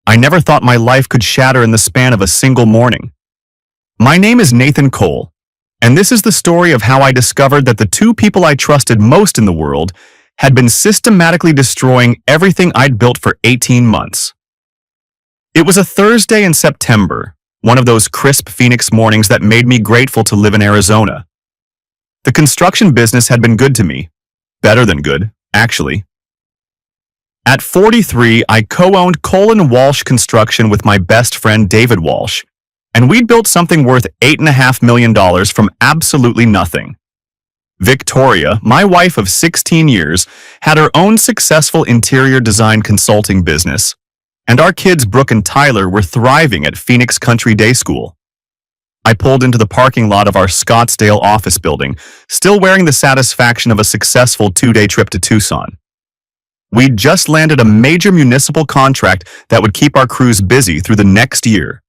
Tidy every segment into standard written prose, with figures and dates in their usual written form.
I never thought my life could shatter in the span of a single morning. My name is Nathan Cole, and this is the story of how I discovered that the two people I trusted most in the world had been systematically destroying everything I'd built for 18 months. It was a Thursday in September, one of those crisp Phoenix mornings that made me grateful to live in Arizona. The construction business had been good to me. Better than good, actually. At 43, I co-owned Cole & Walsh Construction with my best friend David Walsh, and we'd built something worth $8.5 million from absolutely nothing. Victoria, my wife of 16 years, had her own successful interior design consulting business, and our kids Brooke and Tyler were thriving at Phoenix Country Day School. I pulled into the parking lot of our Scottsdale office building, still wearing the satisfaction of a successful two-day trip to Tucson. We'd just landed a major municipal contract that would keep our crews busy through the next year.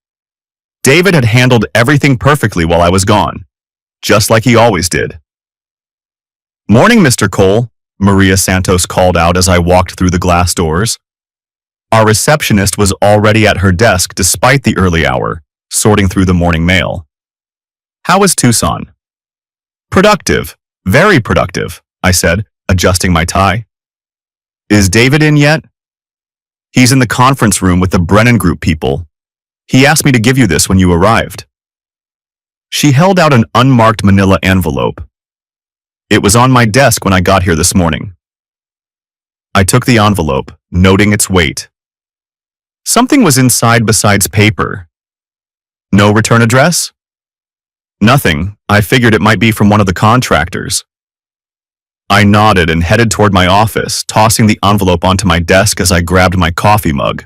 David had handled everything perfectly while I was gone, just like he always did. "Morning, Mr. Cole," Maria Santos called out as I walked through the glass doors. Our receptionist was already at her desk despite the early hour, sorting through the morning mail. "How is Tucson?" "Productive, very productive," I said, adjusting my tie. "Is David in yet?" "He's in the conference room with the Brennan Group people. He asked me to give you this when you arrived." She held out an unmarked manila envelope. "It was on my desk when I got here this morning." I took the envelope, noting its weight. Something was inside besides paper. "No return address?" "Nothing. I figured it might be from one of the contractors." I nodded and headed toward my office, tossing the envelope onto my desk as I grabbed my coffee mug.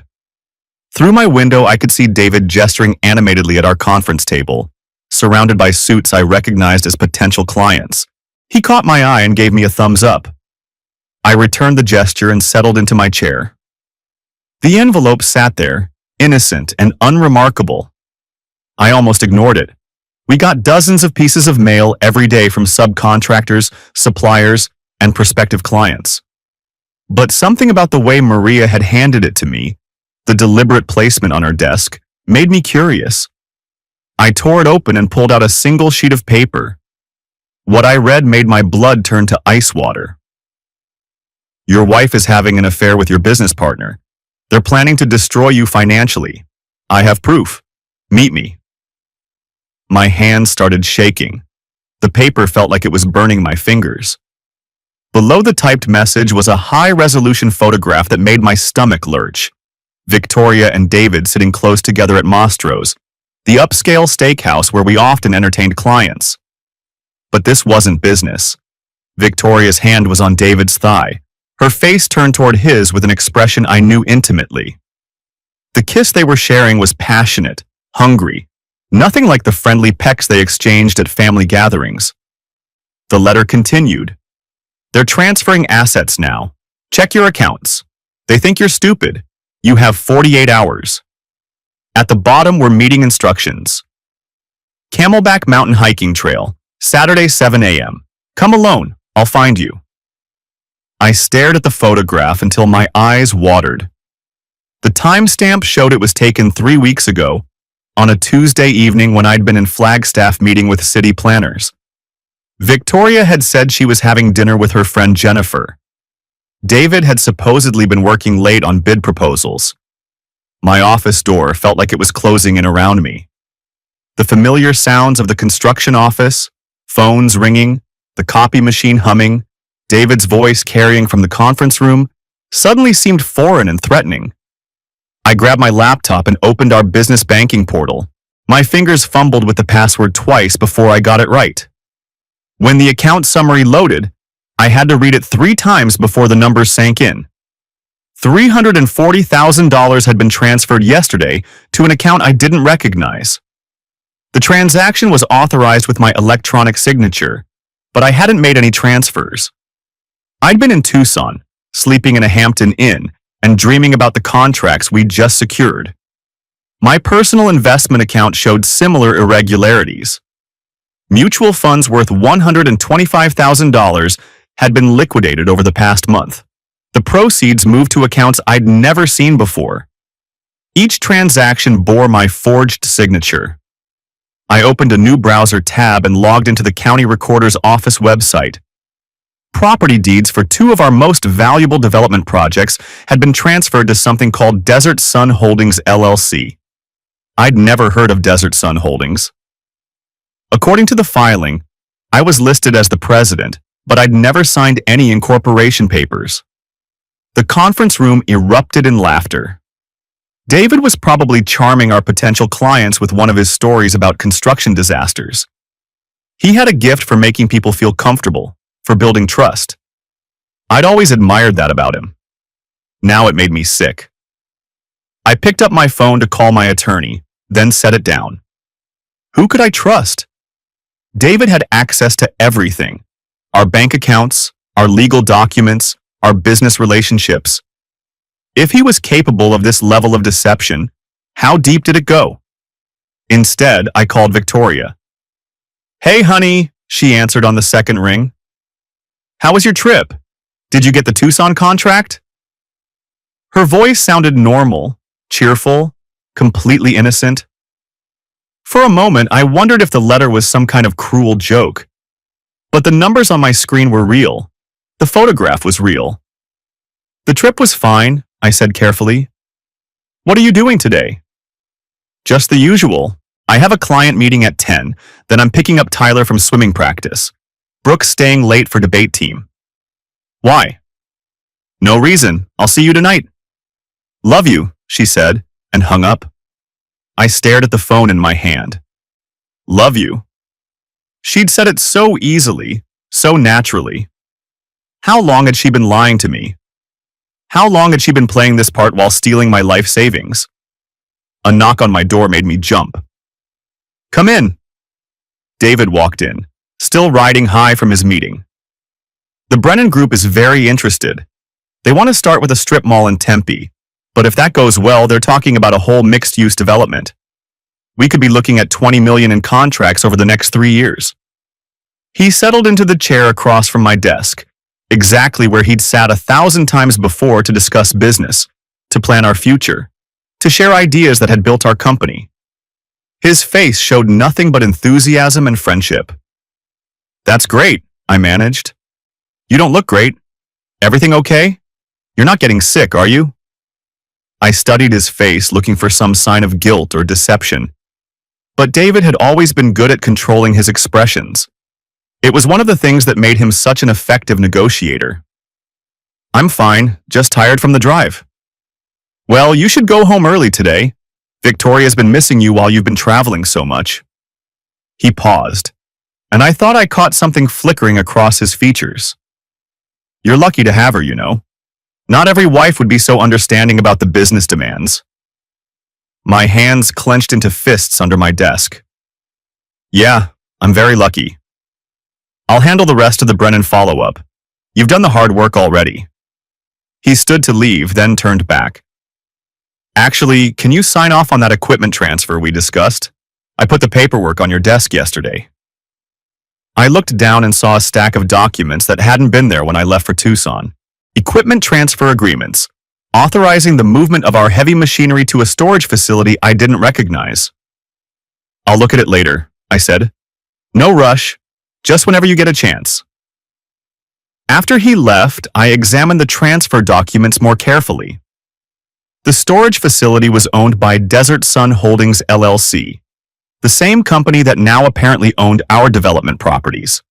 Through my window, I could see David gesturing animatedly at our conference table, surrounded by suits I recognized as potential clients. He caught my eye and gave me a thumbs up. I returned the gesture and settled into my chair. The envelope sat there, innocent and unremarkable. I almost ignored it. We got dozens of pieces of mail every day from subcontractors, suppliers, and prospective clients. But something about the way Maria had handed it to me, the deliberate placement on her desk, made me curious. I tore it open and pulled out a single sheet of paper. What I read made my blood turn to ice water. "Your wife is having an affair with your business partner. They're planning to destroy you financially. I have proof. Meet me." My hands started shaking. The paper felt like it was burning my fingers. Below the typed message was a high-resolution photograph that made my stomach lurch. Victoria and David sitting close together at Mastro's, the upscale steakhouse where we often entertained clients. But this wasn't business. Victoria's hand was on David's thigh, her face turned toward his with an expression I knew intimately. The kiss they were sharing was passionate, hungry, nothing like the friendly pecks they exchanged at family gatherings. The letter continued. "They're transferring assets now. Check your accounts. They think you're stupid. You have 48 hours. At the bottom were meeting instructions. Camelback Mountain Hiking Trail, Saturday 7 a.m. Come alone, I'll find you." I stared at the photograph until my eyes watered. The timestamp showed it was taken 3 weeks ago, on a Tuesday evening when I'd been in Flagstaff meeting with city planners. Victoria had said she was having dinner with her friend Jennifer. David had supposedly been working late on bid proposals. My office door felt like it was closing in around me. The familiar sounds of the construction office, phones ringing, the copy machine humming, David's voice carrying from the conference room, suddenly seemed foreign and threatening. I grabbed my laptop and opened our business banking portal. My fingers fumbled with the password twice before I got it right. When the account summary loaded, I had to read it 3 times before the numbers sank in. $340,000 had been transferred yesterday to an account I didn't recognize. The transaction was authorized with my electronic signature, but I hadn't made any transfers. I'd been in Tucson, sleeping in a Hampton Inn, and dreaming about the contracts we'd just secured. My personal investment account showed similar irregularities. Mutual funds worth $125,000 had been liquidated over the past month. The proceeds moved to accounts I'd never seen before. Each transaction bore my forged signature. I opened a new browser tab and logged into the county recorder's office website. Property deeds for two of our most valuable development projects had been transferred to something called Desert Sun Holdings LLC. I'd never heard of Desert Sun Holdings. According to the filing, I was listed as the president, but I'd never signed any incorporation papers. The conference room erupted in laughter. David was probably charming our potential clients with one of his stories about construction disasters. He had a gift for making people feel comfortable, for building trust. I'd always admired that about him. Now it made me sick. I picked up my phone to call my attorney, then set it down. Who could I trust? David had access to everything. Our bank accounts, our legal documents, our business relationships. If he was capable of this level of deception, how deep did it go? Instead, I called Victoria. "Hey, honey," she answered on the second ring. "How was your trip? Did you get the Tucson contract?" Her voice sounded normal, cheerful, completely innocent. For a moment, I wondered if the letter was some kind of cruel joke. But the numbers on my screen were real. The photograph was real. "The trip was fine," I said carefully. "What are you doing today?" "Just the usual. I have a client meeting at 10, then I'm picking up Tyler from swimming practice. Brooke's staying late for debate team." "Why?" "No reason. I'll see you tonight." "Love you," she said, and hung up. I stared at the phone in my hand. "Love you." She'd said it so easily, so naturally. How long had she been lying to me? How long had she been playing this part while stealing my life savings? A knock on my door made me jump. "Come in." David walked in, still riding high from his meeting. "The Brennan Group is very interested. They want to start with a strip mall in Tempe, but if that goes well, they're talking about a whole mixed-use development. We could be looking at $20 million in contracts over the next 3 years. He settled into the chair across from my desk, exactly where he'd sat 1,000 times before to discuss business, to plan our future, to share ideas that had built our company. His face showed nothing but enthusiasm and friendship. "That's great," I managed. "You don't look great. Everything okay? You're not getting sick, are you?" I studied his face, looking for some sign of guilt or deception. But David had always been good at controlling his expressions. It was one of the things that made him such an effective negotiator. "I'm fine, just tired from the drive." "Well, you should go home early today. Victoria's been missing you while you've been traveling so much." He paused, and I thought I caught something flickering across his features. "You're lucky to have her, you know. Not every wife would be so understanding about the business demands." My hands clenched into fists under my desk. "Yeah, I'm very lucky. I'll handle the rest of the Brennan follow-up. You've done the hard work already." He stood to leave, then turned back. "Actually, can you sign off on that equipment transfer we discussed? I put the paperwork on your desk yesterday." I looked down and saw a stack of documents that hadn't been there when I left for Tucson. Equipment transfer agreements, authorizing the movement of our heavy machinery to a storage facility I didn't recognize. "I'll look at it later," I said. "No rush. Just whenever you get a chance." After he left, I examined the transfer documents more carefully. The storage facility was owned by Desert Sun Holdings LLC, the same company that now apparently owned our development properties.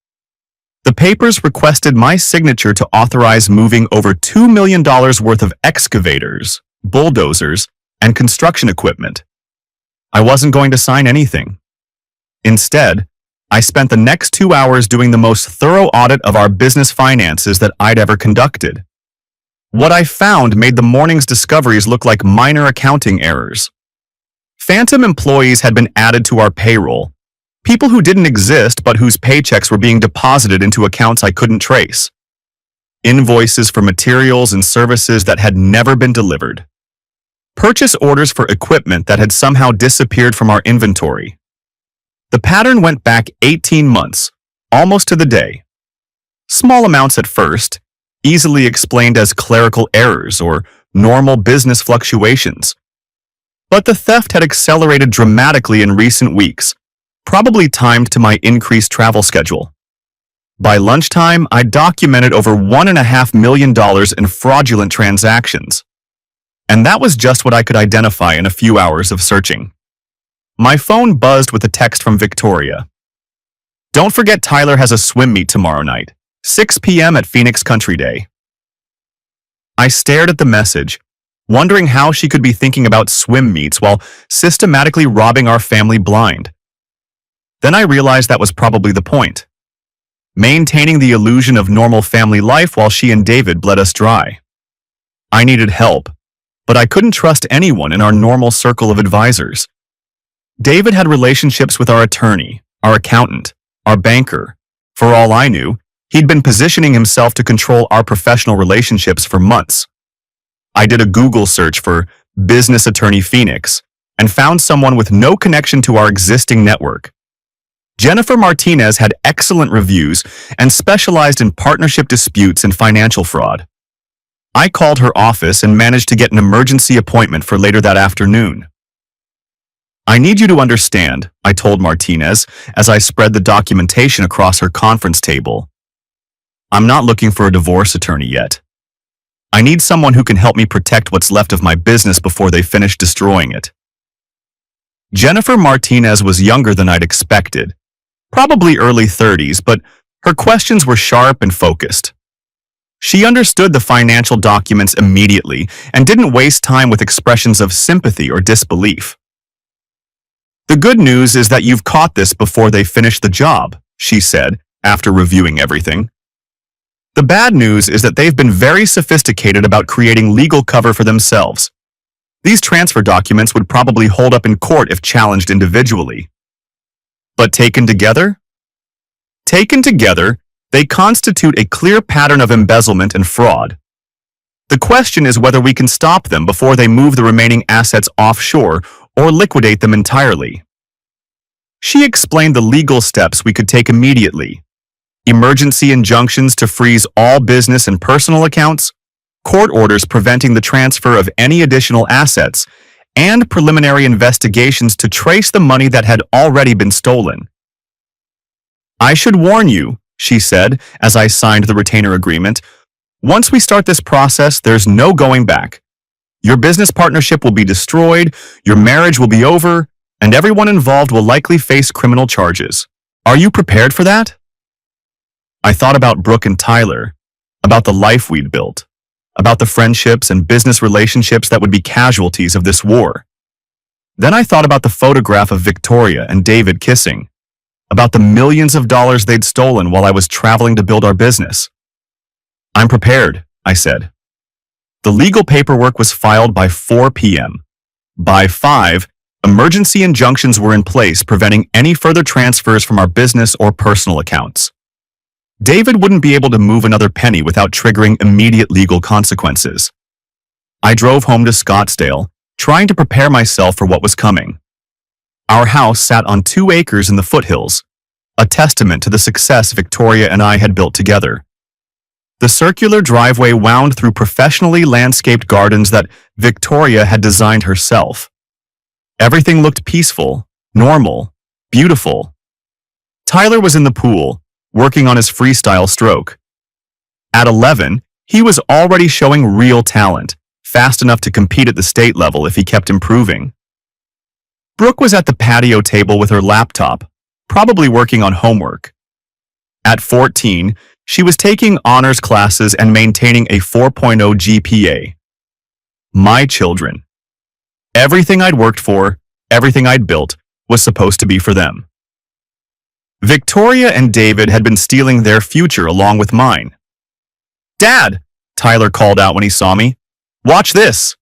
The papers requested my signature to authorize moving over $2 million worth of excavators, bulldozers, and construction equipment. I wasn't going to sign anything. Instead, I spent the next 2 hours doing the most thorough audit of our business finances that I'd ever conducted. What I found made the morning's discoveries look like minor accounting errors. Phantom employees had been added to our payroll, people who didn't exist but whose paychecks were being deposited into accounts I couldn't trace. Invoices for materials and services that had never been delivered. Purchase orders for equipment that had somehow disappeared from our inventory. The pattern went back 18 months, almost to the day. Small amounts at first, easily explained as clerical errors or normal business fluctuations. But the theft had accelerated dramatically in recent weeks, probably timed to my increased travel schedule. By lunchtime, I documented over $1.5 million in fraudulent transactions. And that was just what I could identify in a few hours of searching. My phone buzzed with a text from Victoria. "Don't forget Tyler has a swim meet tomorrow night, 6 p.m. at Phoenix Country Day." I stared at the message, wondering how she could be thinking about swim meets while systematically robbing our family blind. Then I realized that was probably the point. Maintaining the illusion of normal family life while she and David bled us dry. I needed help, but I couldn't trust anyone in our normal circle of advisors. David had relationships with our attorney, our accountant, our banker. For all I knew, he'd been positioning himself to control our professional relationships for months. I did a Google search for business attorney Phoenix and found someone with no connection to our existing network. Jennifer Martinez had excellent reviews and specialized in partnership disputes and financial fraud. I called her office and managed to get an emergency appointment for later that afternoon. "I need you to understand," I told Martinez as I spread the documentation across her conference table. "I'm not looking for a divorce attorney yet. I need someone who can help me protect what's left of my business before they finish destroying it." Jennifer Martinez was younger than I'd expected, probably early 30s, but her questions were sharp and focused. She understood the financial documents immediately and didn't waste time with expressions of sympathy or disbelief. "The good news is that you've caught this before they finish the job," she said, after reviewing everything. "The bad news is that they've been very sophisticated about creating legal cover for themselves. These transfer documents would probably hold up in court if challenged individually. But taken together? Taken together, they constitute a clear pattern of embezzlement and fraud. The question is whether we can stop them before they move the remaining assets offshore or liquidate them entirely." She explained the legal steps we could take immediately: emergency injunctions to freeze all business and personal accounts, court orders preventing the transfer of any additional assets, and preliminary investigations to trace the money that had already been stolen. "I should warn you," she said as I signed the retainer agreement, "once we start this process, there's no going back. Your business partnership will be destroyed, your marriage will be over, and everyone involved will likely face criminal charges. Are you prepared for that?" I thought about Brooke and Tyler, about the life we'd built, about the friendships and business relationships that would be casualties of this war. Then I thought about the photograph of Victoria and David kissing, about the millions of dollars they'd stolen while I was traveling to build our business. "I'm prepared," I said. The legal paperwork was filed by 4 p.m. By 5, emergency injunctions were in place preventing any further transfers from our business or personal accounts. David wouldn't be able to move another penny without triggering immediate legal consequences. I drove home to Scottsdale, trying to prepare myself for what was coming. Our house sat on 2 acres in the foothills, a testament to the success Victoria and I had built together. The circular driveway wound through professionally landscaped gardens that Victoria had designed herself. Everything looked peaceful, normal, beautiful. Tyler was in the pool, working on his freestyle stroke. At 11, he was already showing real talent, fast enough to compete at the state level if he kept improving. Brooke was at the patio table with her laptop, probably working on homework. At 14, she was taking honors classes and maintaining a 4.0 GPA. My children. Everything I'd worked for, everything I'd built, was supposed to be for them. Victoria and David had been stealing their future along with mine. "Dad," Tyler called out when he saw me. "Watch this."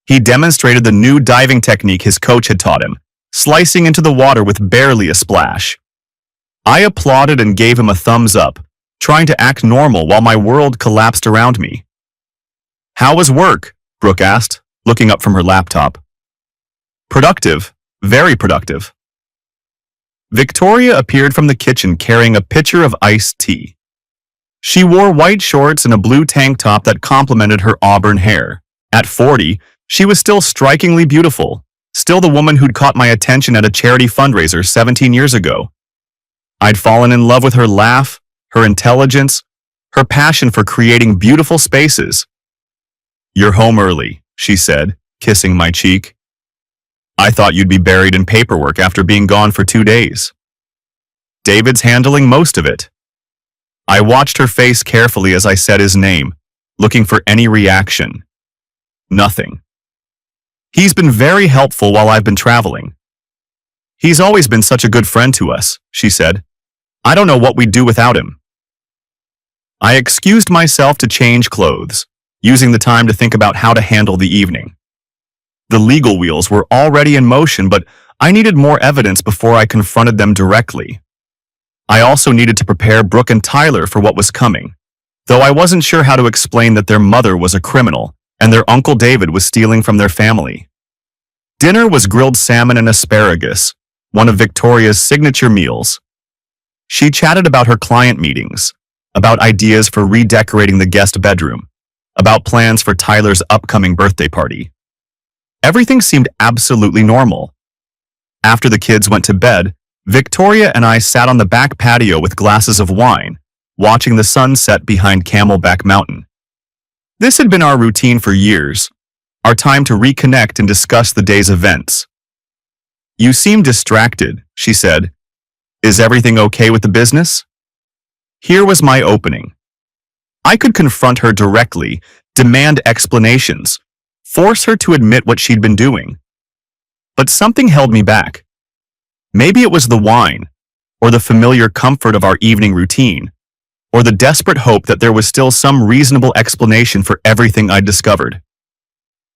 He demonstrated the new diving technique his coach had taught him, slicing into the water with barely a splash. I applauded and gave him a thumbs up, trying to act normal while my world collapsed around me. "How was work?" Brooke asked, looking up from her laptop. "Productive, very productive." Victoria appeared from the kitchen carrying a pitcher of iced tea. She wore white shorts and a blue tank top that complemented her auburn hair. At 40, She was still strikingly beautiful, still the woman who'd caught my attention at a charity fundraiser 17 years ago. I'd fallen in love with her laugh, her intelligence, her passion for creating beautiful spaces. "You're home early," she said, kissing my cheek. "I thought you'd be buried in paperwork after being gone for 2 days." "David's handling most of it." I watched her face carefully as I said his name, looking for any reaction. Nothing. "He's been very helpful while I've been traveling." "He's always been such a good friend to us," she said. "I don't know what we'd do without him." I excused myself to change clothes, using the time to think about how to handle the evening. The legal wheels were already in motion, but I needed more evidence before I confronted them directly. I also needed to prepare Brooke and Tyler for what was coming, though I wasn't sure how to explain that their mother was a criminal and their Uncle David was stealing from their family. Dinner was grilled salmon and asparagus, one of Victoria's signature meals. She chatted about her client meetings, about ideas for redecorating the guest bedroom, about plans for Tyler's upcoming birthday party. Everything seemed absolutely normal. After the kids went to bed, Victoria and I sat on the back patio with glasses of wine, watching the sun set behind Camelback Mountain. This had been our routine for years, our time to reconnect and discuss the day's events. "You seem distracted," she said. "Is everything okay with the business?" Here was my opening. I could confront her directly, demand explanations, force her to admit what she'd been doing. But something held me back. Maybe it was the wine, or the familiar comfort of our evening routine, or the desperate hope that there was still some reasonable explanation for everything I'd discovered.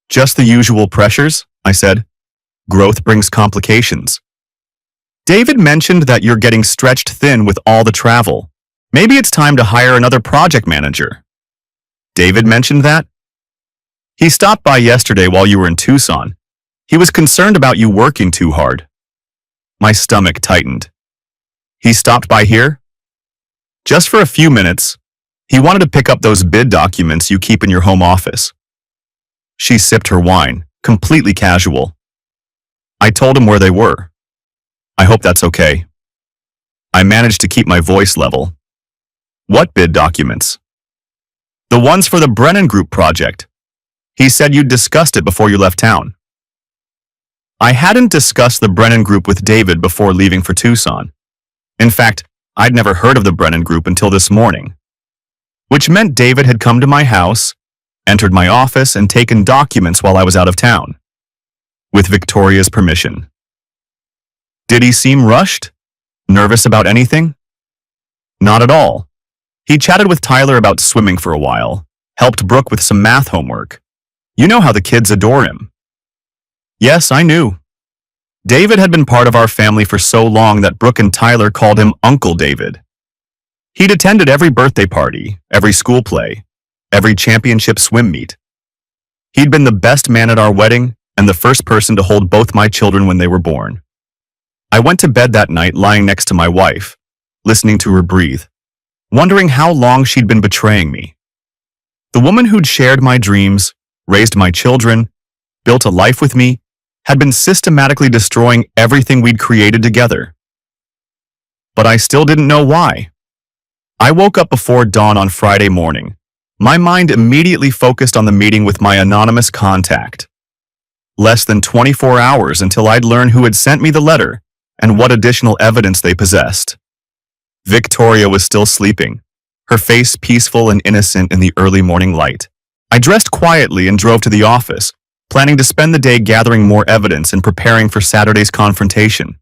"Just the usual pressures," I said. "Growth brings complications." "David mentioned that you're getting stretched thin with all the travel. Maybe it's time to hire another project manager." "David mentioned that?" "He stopped by yesterday while you were in Tucson. He was concerned about you working too hard." My stomach tightened. "He stopped by here?" "Just for a few minutes. He wanted to pick up those bid documents you keep in your home office." She sipped her wine, completely casual. "I told him where they were. I hope that's okay." I managed to keep my voice level. "What bid documents?" "The ones for the Brennan Group project. He said you'd discussed it before you left town." I hadn't discussed the Brennan Group with David before leaving for Tucson. In fact, I'd never heard of the Brennan Group until this morning, which meant David had come to my house, entered my office, and taken documents while I was out of town, with Victoria's permission. Did he seem rushed? Nervous about anything? Not at all. He chatted with Tyler about swimming for a while, helped Brooke with some math homework. You know how the kids adore him. Yes, I knew. David had been part of our family for so long that Brooke and Tyler called him Uncle David. He'd attended every birthday party, every school play, every championship swim meet. He'd been the best man at our wedding and the first person to hold both my children when they were born. I went to bed that night lying next to my wife, listening to her breathe, wondering how long she'd been betraying me. The woman who'd shared my dreams, raised my children, built a life with me, had been systematically destroying everything we'd created together. But I still didn't know why. I woke up before dawn on Friday morning, my mind immediately focused on the meeting with my anonymous contact. Less than 24 hours until I'd learn who had sent me the letter and what additional evidence they possessed. Victoria was still sleeping, her face peaceful and innocent in the early morning light. I dressed quietly and drove to the office, planning to spend the day gathering more evidence and preparing for Saturday's confrontation.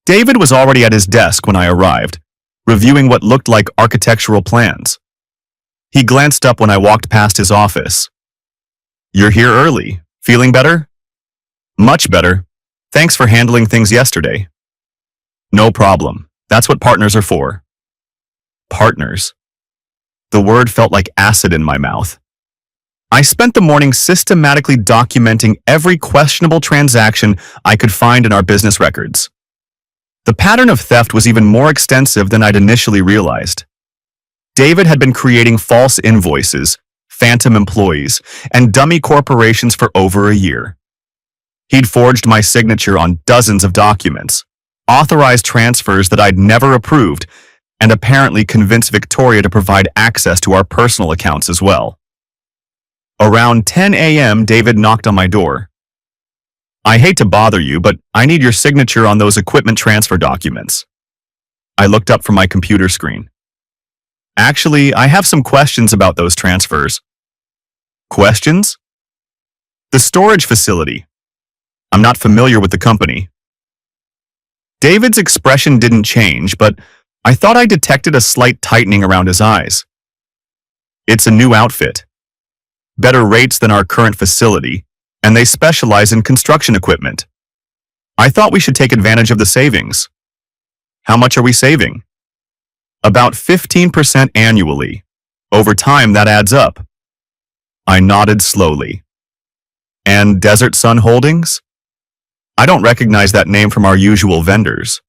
David was already at his desk when I arrived, reviewing what looked like architectural plans. He glanced up when I walked past his office. "You're here early. Feeling better?" "Much better. Thanks for handling things yesterday." "No problem. That's what partners are for." Partners. The word felt like acid in my mouth. I spent the morning systematically documenting every questionable transaction I could find in our business records. The pattern of theft was even more extensive than I'd initially realized. David had been creating false invoices, phantom employees, and dummy corporations for over a year. He'd forged my signature on dozens of documents, authorized transfers that I'd never approved, and apparently convinced Victoria to provide access to our personal accounts as well. Around 10 a.m., David knocked on my door. "I hate to bother you, but I need your signature on those equipment transfer documents." I looked up from my computer screen. "Actually, I have some questions about those transfers." "Questions?" "The storage facility. I'm not familiar with the company." David's expression didn't change, but I thought I detected a slight tightening around his eyes. "It's a new outfit. Better rates than our current facility, and they specialize in construction equipment. I thought we should take advantage of the savings." "How much are we saving?" "About 15% annually. Over time, that adds up." I nodded slowly. "And Desert Sun Holdings?" I don't recognize that name from our usual vendors.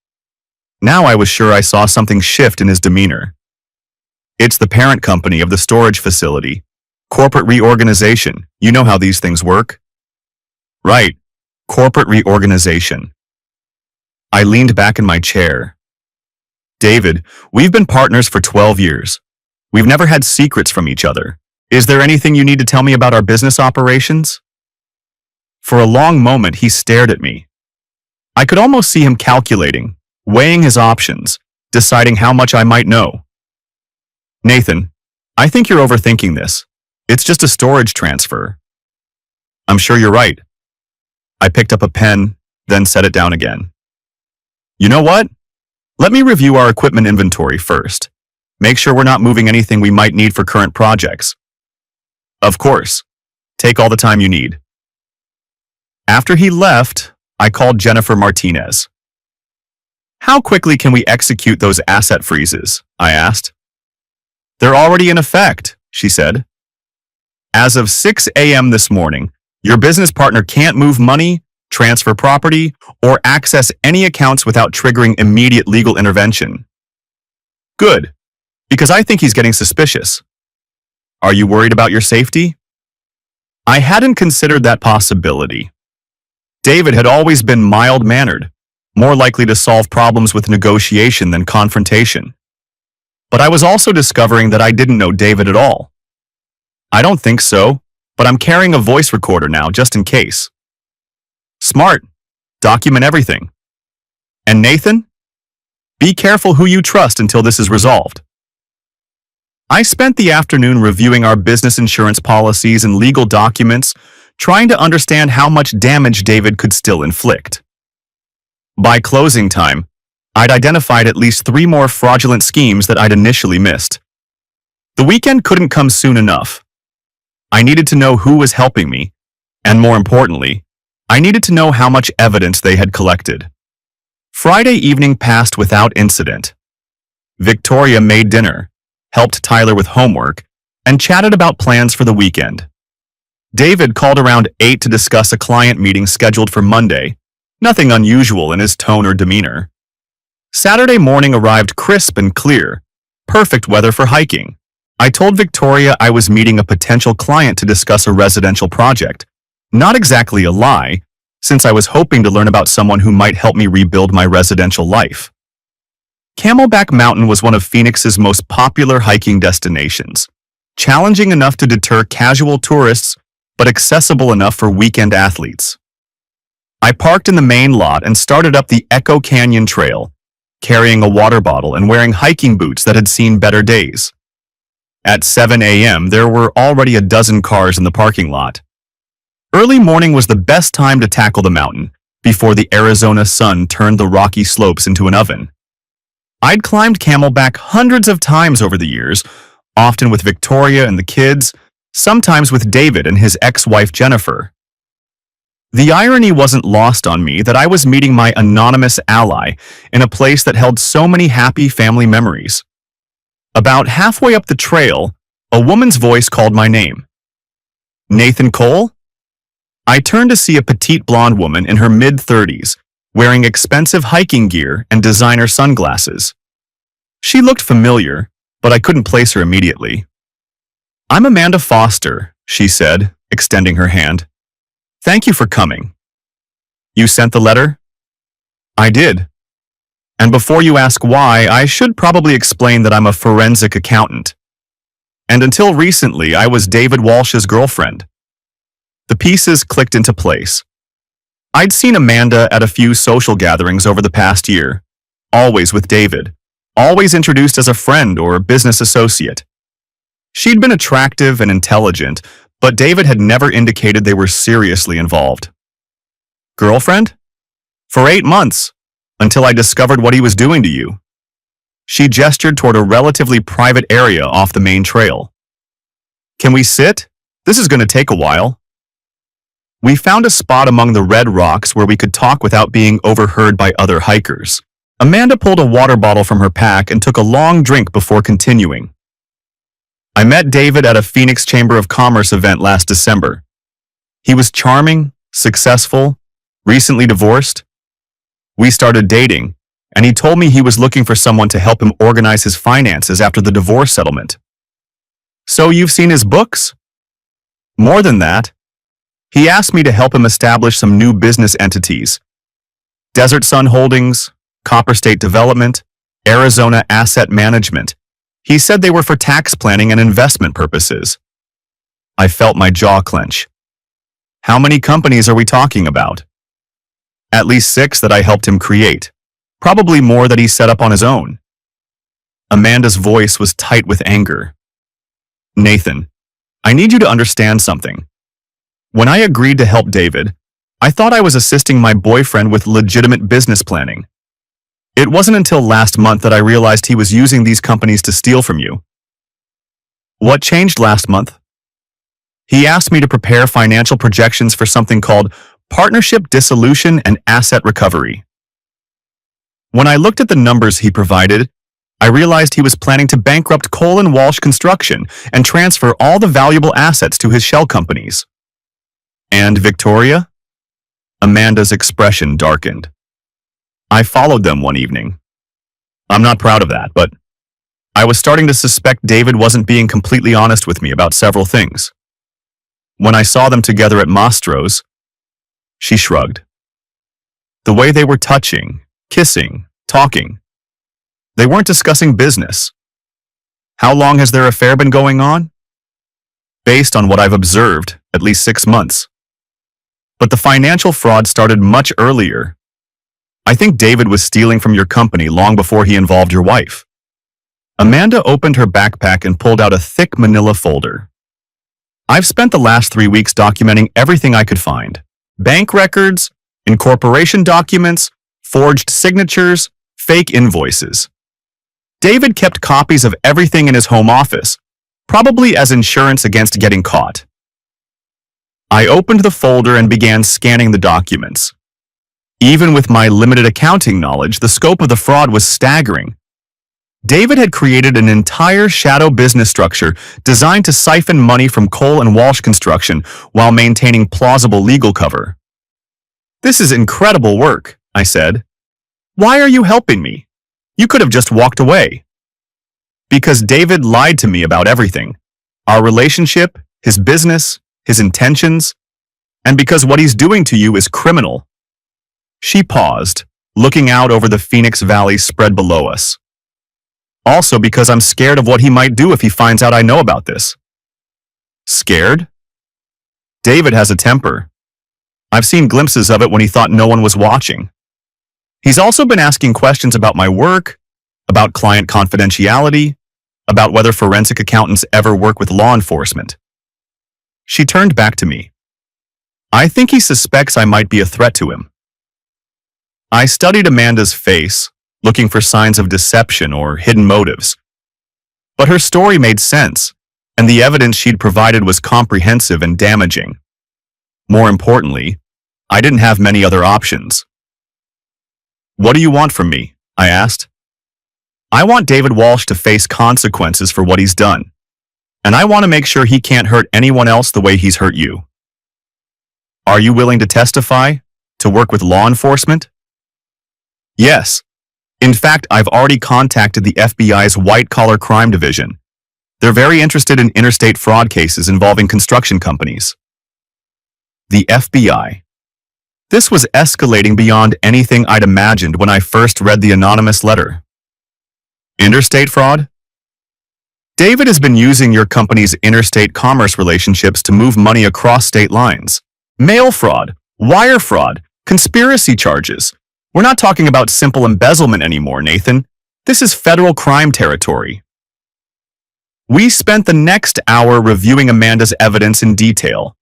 Now I was sure I saw something shift in his demeanor. "It's the parent company of the storage facility. Corporate reorganization. You know how these things work?" "Right. Corporate reorganization." I leaned back in my chair. "David, we've been partners for 12 years. We've never had secrets from each other. Is there anything you need to tell me about our business operations?" For a long moment, he stared at me. I could almost see him calculating, weighing his options, deciding how much I might know. "Nathan, I think you're overthinking this. It's just a storage transfer." "I'm sure you're right." I picked up a pen, then set it down again. "You know what? Let me review our equipment inventory first. Make sure we're not moving anything we might need for current projects." "Of course. Take all the time you need." After he left, I called Jennifer Martinez. "How quickly can we execute those asset freezes?" I asked. "They're already in effect," she said. "As of 6 a.m. this morning, your business partner can't move money, transfer property, or access any accounts without triggering immediate legal intervention." "Good, because I think he's getting suspicious." "Are you worried about your safety?" I hadn't considered that possibility. David had always been mild-mannered, more likely to solve problems with negotiation than confrontation. But I was also discovering that I didn't know David at all. "I don't think so, but I'm carrying a voice recorder now just in case." "Smart. Document everything. And Nathan? Be careful who you trust until this is resolved." I spent the afternoon reviewing our business insurance policies and legal documents, trying to understand how much damage David could still inflict. By closing time, I'd identified at least 3 more fraudulent schemes that I'd initially missed. The weekend couldn't come soon enough. I needed to know who was helping me, and more importantly, I needed to know how much evidence they had collected. Friday evening passed without incident. Victoria made dinner, helped Tyler with homework, and chatted about plans for the weekend. David called around 8 to discuss a client meeting scheduled for Monday, nothing unusual in his tone or demeanor. Saturday morning arrived crisp and clear, perfect weather for hiking. I told Victoria I was meeting a potential client to discuss a residential project. Not exactly a lie, since I was hoping to learn about someone who might help me rebuild my residential life. Camelback Mountain was one of Phoenix's most popular hiking destinations, challenging enough to deter casual tourists, but accessible enough for weekend athletes. I parked in the main lot and started up the Echo Canyon Trail, carrying a water bottle and wearing hiking boots that had seen better days. At 7 a.m., there were already a dozen cars in the parking lot. Early morning was the best time to tackle the mountain, before the Arizona sun turned the rocky slopes into an oven. I'd climbed Camelback hundreds of times over the years, often with Victoria and the kids, sometimes with David and his ex-wife Jennifer. The irony wasn't lost on me that I was meeting my anonymous ally in a place that held so many happy family memories. About halfway up the trail, a woman's voice called my name. "Nathan Cole?" I turned to see a petite blonde woman in her mid-30s, wearing expensive hiking gear and designer sunglasses. She looked familiar, but I couldn't place her immediately. I'm Amanda Foster, she said, extending her hand. Thank you for coming. You sent the letter? I did. And before you ask why, I should probably explain that I'm a forensic accountant. And until recently, I was David Walsh's girlfriend. The pieces clicked into place. I'd seen Amanda at a few social gatherings over the past year, always with David, always introduced as a friend or business associate. She'd been attractive and intelligent, but David had never indicated they were seriously involved. Girlfriend? For 8 months, until I discovered what he was doing to you. She gestured toward a relatively private area off the main trail. Can we sit? This is going to take a while. We found a spot among the red rocks where we could talk without being overheard by other hikers. Amanda pulled a water bottle from her pack and took a long drink before continuing. I met David at a Phoenix Chamber of Commerce event last December. He was charming, successful, recently divorced. We started dating, and he told me he was looking for someone to help him organize his finances after the divorce settlement. So you've seen his books? More than that. He asked me to help him establish some new business entities. Desert Sun Holdings, Copper State Development, Arizona Asset Management. He said they were for tax planning and investment purposes. I felt my jaw clench. How many companies are we talking about? At least 6 that I helped him create. Probably more that he set up on his own. Amanda's voice was tight with anger. Nathan, I need you to understand something. When I agreed to help David, I thought I was assisting my boyfriend with legitimate business planning. It wasn't until last month that I realized he was using these companies to steal from you. What changed last month? He asked me to prepare financial projections for something called Partnership Dissolution and Asset Recovery. When I looked at the numbers he provided, I realized he was planning to bankrupt Cole & Walsh Construction and transfer all the valuable assets to his shell companies. And Victoria? Amanda's expression darkened. I followed them one evening. I'm not proud of that, but I was starting to suspect David wasn't being completely honest with me about several things. When I saw them together at Mastro's, she shrugged. The way they were touching, kissing, talking. They weren't discussing business. How long has their affair been going on? Based on what I've observed, at least 6 months. But the financial fraud started much earlier. I think David was stealing from your company long before he involved your wife. Amanda opened her backpack and pulled out a thick manila folder. I've spent the last 3 weeks documenting everything I could find. Bank records, incorporation documents, forged signatures, fake invoices. David kept copies of everything in his home office, probably as insurance against getting caught. I opened the folder and began scanning the documents. Even with my limited accounting knowledge, the scope of the fraud was staggering. David had created an entire shadow business structure designed to siphon money from Cole & Walsh Construction while maintaining plausible legal cover. This is incredible work, I said. Why are you helping me? You could have just walked away. Because David lied to me about everything. Our relationship, his business, his intentions, and because what he's doing to you is criminal. She paused, looking out over the Phoenix Valley spread below us. Also because I'm scared of what he might do if he finds out I know about this. Scared? David has a temper. I've seen glimpses of it when he thought no one was watching. He's also been asking questions about my work, about client confidentiality, about whether forensic accountants ever work with law enforcement. She turned back to me. I think he suspects I might be a threat to him. I studied Amanda's face, looking for signs of deception or hidden motives. But her story made sense, and the evidence she'd provided was comprehensive and damaging. More importantly, I didn't have many other options. What do you want from me? I asked. I want David Walsh to face consequences for what he's done, and I want to make sure he can't hurt anyone else the way he's hurt you. Are you willing to testify? To work with law enforcement? Yes. In fact, I've already contacted the FBI's white-collar crime division. They're very interested in interstate fraud cases involving construction companies. The FBI. This was escalating beyond anything I'd imagined when I first read the anonymous letter. Interstate fraud? David has been using your company's interstate commerce relationships to move money across state lines. Mail fraud, wire fraud, conspiracy charges. We're not talking about simple embezzlement anymore, Nathan. This is federal crime territory. We spent the next hour reviewing Amanda's evidence in detail.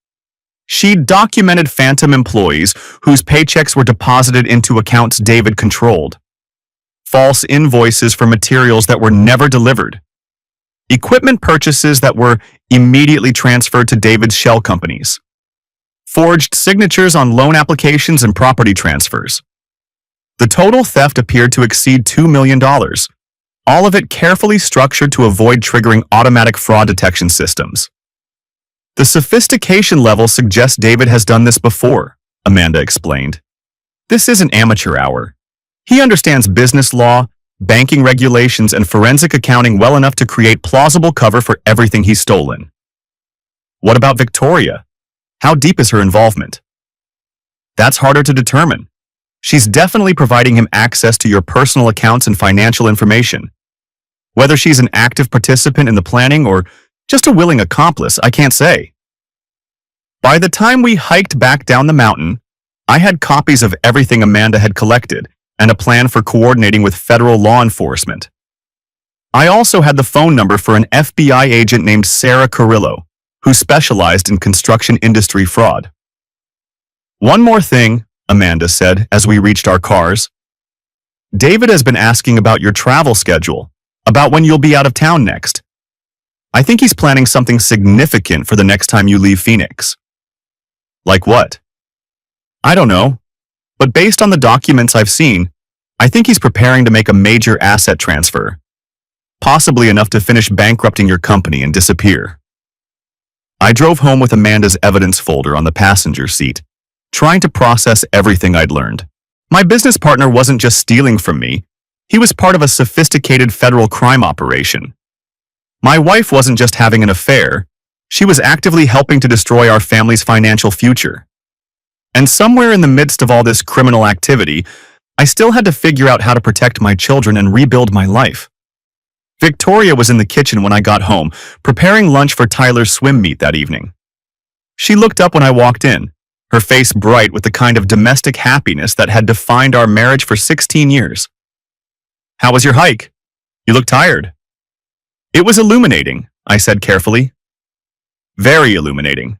She'd documented phantom employees whose paychecks were deposited into accounts David controlled. False invoices for materials that were never delivered. Equipment purchases that were immediately transferred to David's shell companies. Forged signatures on loan applications and property transfers. The total theft appeared to exceed $2 million, all of it carefully structured to avoid triggering automatic fraud detection systems. The sophistication level suggests David has done this before, Amanda explained. This isn't amateur hour. He understands business law, banking regulations, and forensic accounting well enough to create plausible cover for everything he's stolen. What about Victoria? How deep is her involvement? That's harder to determine. She's definitely providing him access to your personal accounts and financial information. Whether she's an active participant in the planning or just a willing accomplice, I can't say. By the time we hiked back down the mountain, I had copies of everything Amanda had collected and a plan for coordinating with federal law enforcement. I also had the phone number for an FBI agent named Sarah Carrillo, who specialized in construction industry fraud. One more thing, Amanda said as we reached our cars. David has been asking about your travel schedule, about when you'll be out of town next. I think he's planning something significant for the next time you leave Phoenix. Like what? I don't know, but based on the documents I've seen, I think he's preparing to make a major asset transfer, possibly enough to finish bankrupting your company and disappear. I drove home with Amanda's evidence folder on the passenger seat, trying to process everything I'd learned. My business partner wasn't just stealing from me, he was part of a sophisticated federal crime operation. My wife wasn't just having an affair, she was actively helping to destroy our family's financial future. And somewhere in the midst of all this criminal activity, I still had to figure out how to protect my children and rebuild my life. Victoria was in the kitchen when I got home, preparing lunch for Tyler's swim meet that evening. She looked up when I walked in, her face bright with the kind of domestic happiness that had defined our marriage for 16 years. How was your hike? You look tired. It was illuminating, I said carefully. Very illuminating.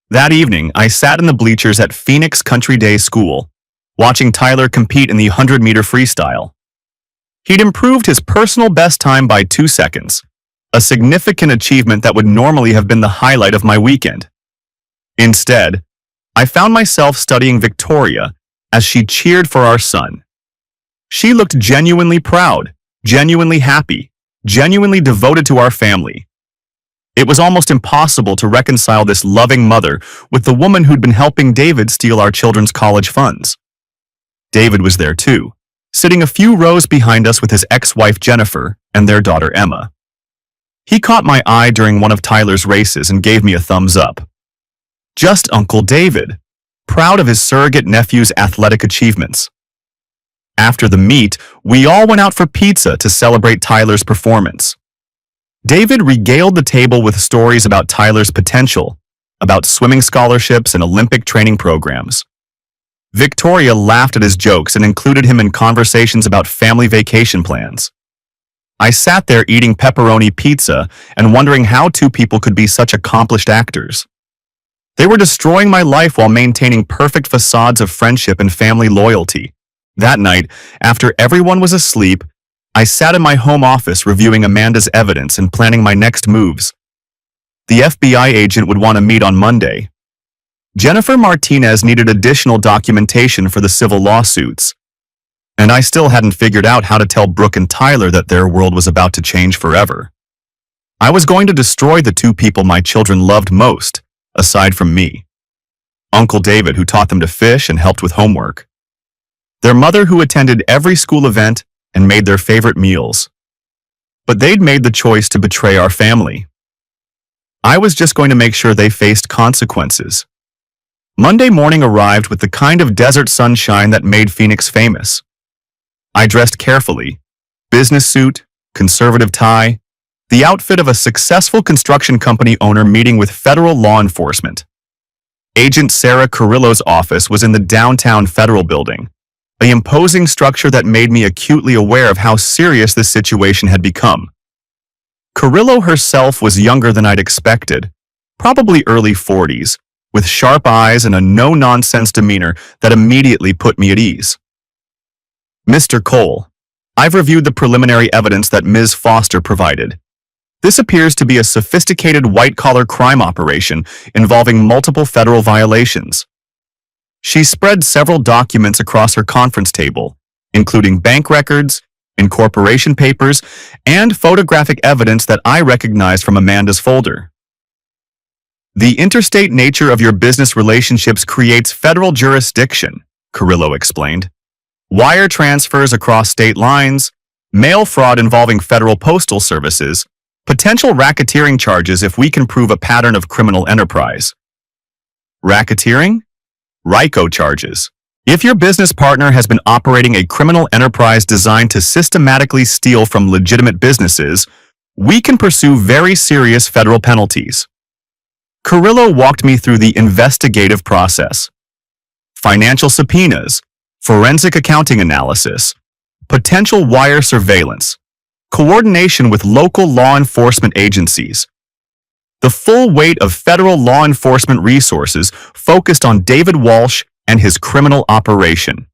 That evening, I sat in the bleachers at Phoenix Country Day School, watching Tyler compete in the 100-meter freestyle. He'd improved his personal best time by 2 seconds, a significant achievement that would normally have been the highlight of my weekend. Instead, I found myself studying Victoria as she cheered for our son. She looked genuinely proud, genuinely happy, genuinely devoted to our family. It was almost impossible to reconcile this loving mother with the woman who'd been helping David steal our children's college funds. David was there too, sitting a few rows behind us with his ex-wife Jennifer and their daughter Emma. He caught my eye during one of Tyler's races and gave me a thumbs up. Just Uncle David, proud of his surrogate nephew's athletic achievements. After the meet, we all went out for pizza to celebrate Tyler's performance. David regaled the table with stories about Tyler's potential, about swimming scholarships and Olympic training programs. Victoria laughed at his jokes and included him in conversations about family vacation plans. I sat there eating pepperoni pizza and wondering how two people could be such accomplished actors. They were destroying my life while maintaining perfect facades of friendship and family loyalty. That night, after everyone was asleep, I sat in my home office reviewing Amanda's evidence and planning my next moves. The FBI agent would want to meet on Monday. Jennifer Martinez needed additional documentation for the civil lawsuits. And I still hadn't figured out how to tell Brooke and Tyler that their world was about to change forever. I was going to destroy the two people my children loved most, aside from me. Uncle David, who taught them to fish and helped with homework. Their mother, who attended every school event and made their favorite meals. but they'd made the choice to betray our family. I was just going to make sure they faced consequences. Monday morning arrived with the kind of desert sunshine that made Phoenix famous. I dressed carefully. Business suit, conservative tie, the outfit of a successful construction company owner meeting with federal law enforcement. Agent Sarah Carrillo's office was in the downtown Federal Building, an imposing structure that made me acutely aware of how serious this situation had become. Carrillo herself was younger than I'd expected, probably early 40s, with sharp eyes and a no-nonsense demeanor that immediately put me at ease. Mr. Cole, I've reviewed the preliminary evidence that Ms. Foster provided. This appears to be a sophisticated white-collar crime operation involving multiple federal violations. She spread several documents across her conference table, including bank records, incorporation papers, and photographic evidence that I recognized from Amanda's folder. The interstate nature of your business relationships creates federal jurisdiction, Carrillo explained. Wire transfers across state lines, mail fraud involving federal postal services, potential racketeering charges if we can prove a pattern of criminal enterprise. Racketeering? RICO charges. If your business partner has been operating a criminal enterprise designed to systematically steal from legitimate businesses, we can pursue very serious federal penalties. Carrillo walked me through the investigative process. Financial subpoenas, forensic accounting analysis, potential wire surveillance, coordination with local law enforcement agencies. The full weight of federal law enforcement resources focused on David Walsh and his criminal operation.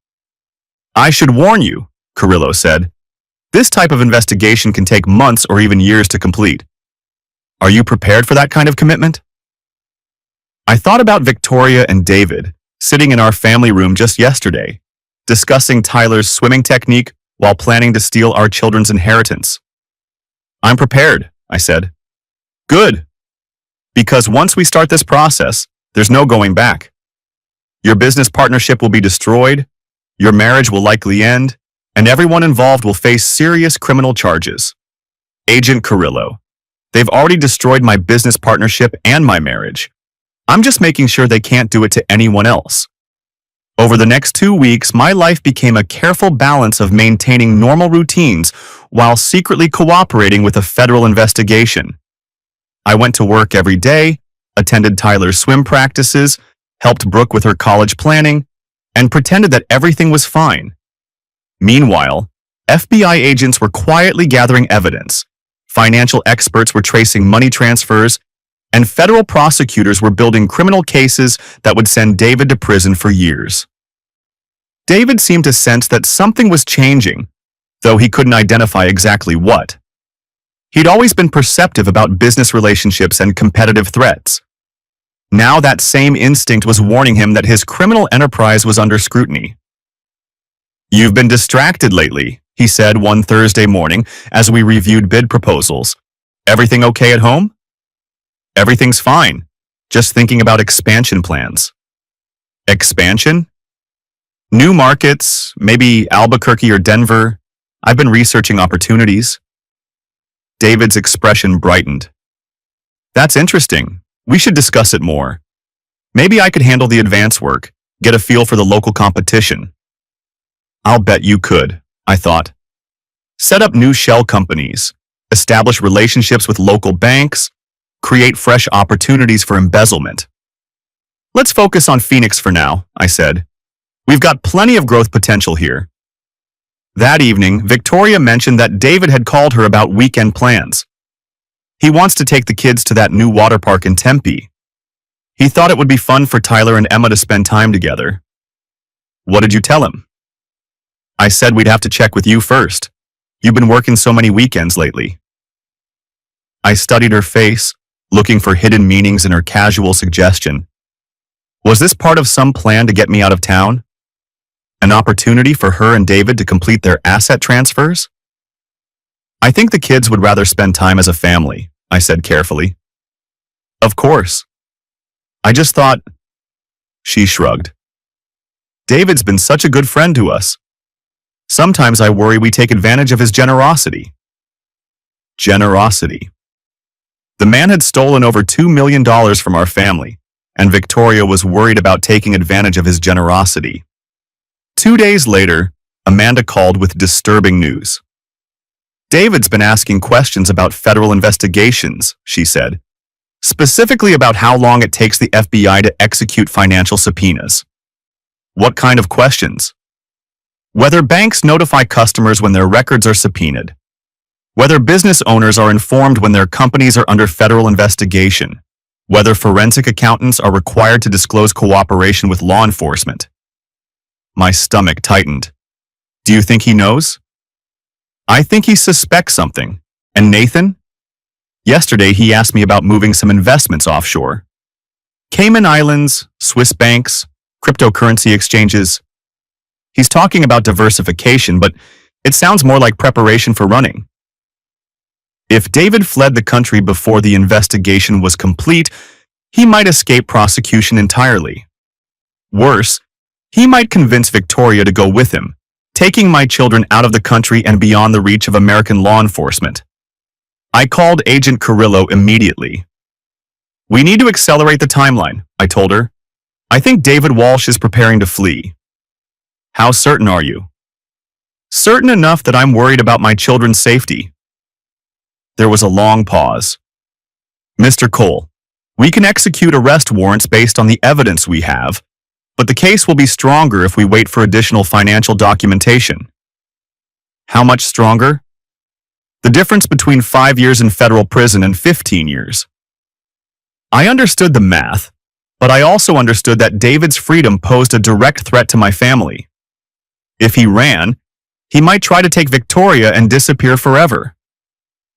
I should warn you, Carrillo said, this type of investigation can take months or even years to complete. Are you prepared for that kind of commitment? I thought about Victoria and David, sitting in our family room just yesterday, discussing Tyler's swimming technique while planning to steal our children's inheritance. I'm prepared, I said. Good. Because once we start this process, there's no going back. Your business partnership will be destroyed, your marriage will likely end, and everyone involved will face serious criminal charges. Agent Carrillo, they've already destroyed my business partnership and my marriage. I'm just making sure they can't do it to anyone else. Over the next 2 weeks, my life became a careful balance of maintaining normal routines while secretly cooperating with a federal investigation. I went to work every day, attended Tyler's swim practices, helped Brooke with her college planning, and pretended that everything was fine. Meanwhile, FBI agents were quietly gathering evidence, financial experts were tracing money transfers, and federal prosecutors were building criminal cases that would send David to prison for years. David seemed to sense that something was changing, though he couldn't identify exactly what. He'd always been perceptive about business relationships and competitive threats. Now that same instinct was warning him that his criminal enterprise was under scrutiny. You've been distracted lately, he said one Thursday morning as we reviewed bid proposals. Everything okay at home? Everything's fine. Just thinking about expansion plans. Expansion? New markets, maybe Albuquerque or Denver. I've been researching opportunities. David's expression brightened. That's interesting. We should discuss it more. Maybe I could handle the advance work, get a feel for the local competition. I'll bet you could, I thought. Set up new shell companies, establish relationships with local banks, create fresh opportunities for embezzlement. Let's focus on Phoenix for now, I said. We've got plenty of growth potential here. That evening, Victoria mentioned that David had called her about weekend plans. He wants to take the kids to that new water park in Tempe. He thought it would be fun for Tyler and Emma to spend time together. What did you tell him? I said we'd have to check with you first. You've been working so many weekends lately. I studied her face, looking for hidden meanings in her casual suggestion. Was this part of some plan to get me out of town? An opportunity for her and David to complete their asset transfers? I think the kids would rather spend time as a family, I said carefully. Of course. I just thought... She shrugged. David's been such a good friend to us. Sometimes I worry we take advantage of his generosity. Generosity. The man had stolen over $2 million from our family, and Victoria was worried about taking advantage of his generosity. 2 days later, Amanda called with disturbing news. David's been asking questions about federal investigations, she said, specifically about how long it takes the FBI to execute financial subpoenas. What kind of questions? Whether banks notify customers when their records are subpoenaed. Whether business owners are informed when their companies are under federal investigation. Whether forensic accountants are required to disclose cooperation with law enforcement. My stomach tightened. Do you think he knows? I think he suspects something. And Nathan? Yesterday he asked me about moving some investments offshore. Cayman Islands, Swiss banks, cryptocurrency exchanges. He's talking about diversification, but it sounds more like preparation for running. If David fled the country before the investigation was complete, he might escape prosecution entirely. Worse, he might convince Victoria to go with him, taking my children out of the country and beyond the reach of American law enforcement. I called Agent Carrillo immediately. We need to accelerate the timeline, I told her. I think David Walsh is preparing to flee. How certain are you? Certain enough that I'm worried about my children's safety. There was a long pause. Mr. Cole, we can execute arrest warrants based on the evidence we have, but the case will be stronger if we wait for additional financial documentation. How much stronger? The difference between 5 years in federal prison and 15 years. I understood the math, but I also understood that David's freedom posed a direct threat to my family. If he ran, he might try to take Victoria and disappear forever.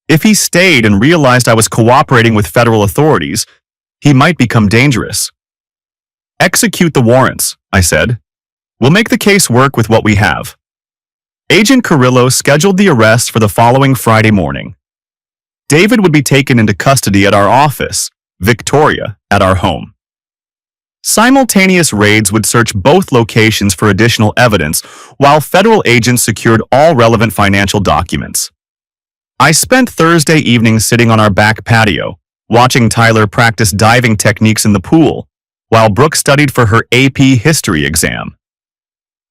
If he stayed and realized I was cooperating with federal authorities, he might become dangerous. Execute the warrants, I said. We'll make the case work with what we have. Agent Carrillo scheduled the arrest for the following Friday morning. David would be taken into custody at our office, Victoria at our home. Simultaneous raids would search both locations for additional evidence, while federal agents secured all relevant financial documents. I spent Thursday evening sitting on our back patio, watching Tyler practice diving techniques in the pool, while Brooke studied for her AP history exam.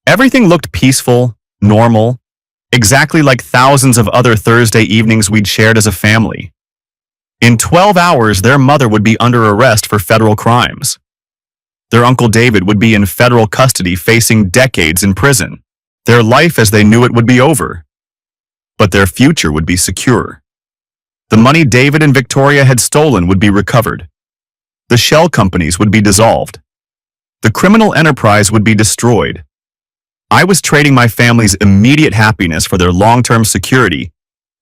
Everything looked peaceful, normal, exactly like thousands of other Thursday evenings we'd shared as a family. In 12 hours, their mother would be under arrest for federal crimes. Their Uncle David would be in federal custody facing decades in prison. Their life as they knew it would be over. But their future would be secure. The money David and Victoria had stolen would be recovered. The shell companies would be dissolved. The criminal enterprise would be destroyed. I was trading my family's immediate happiness for their long-term security,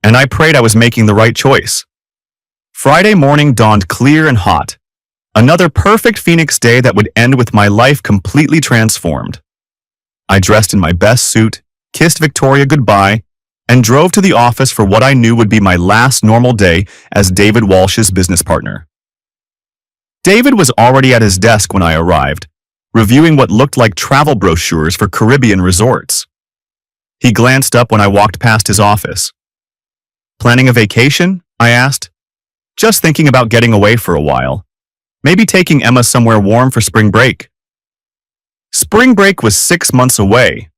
and I prayed I was making the right choice. Friday morning dawned clear and hot. Another perfect Phoenix day that would end with my life completely transformed. I dressed in my best suit, kissed Victoria goodbye, and drove to the office for what I knew would be my last normal day as David Walsh's business partner. David was already at his desk when I arrived, reviewing what looked like travel brochures for Caribbean resorts. He glanced up when I walked past his office. Planning a vacation? I asked. Just thinking about getting away for a while. Maybe taking Emma somewhere warm for spring break. Spring break was 6 months away.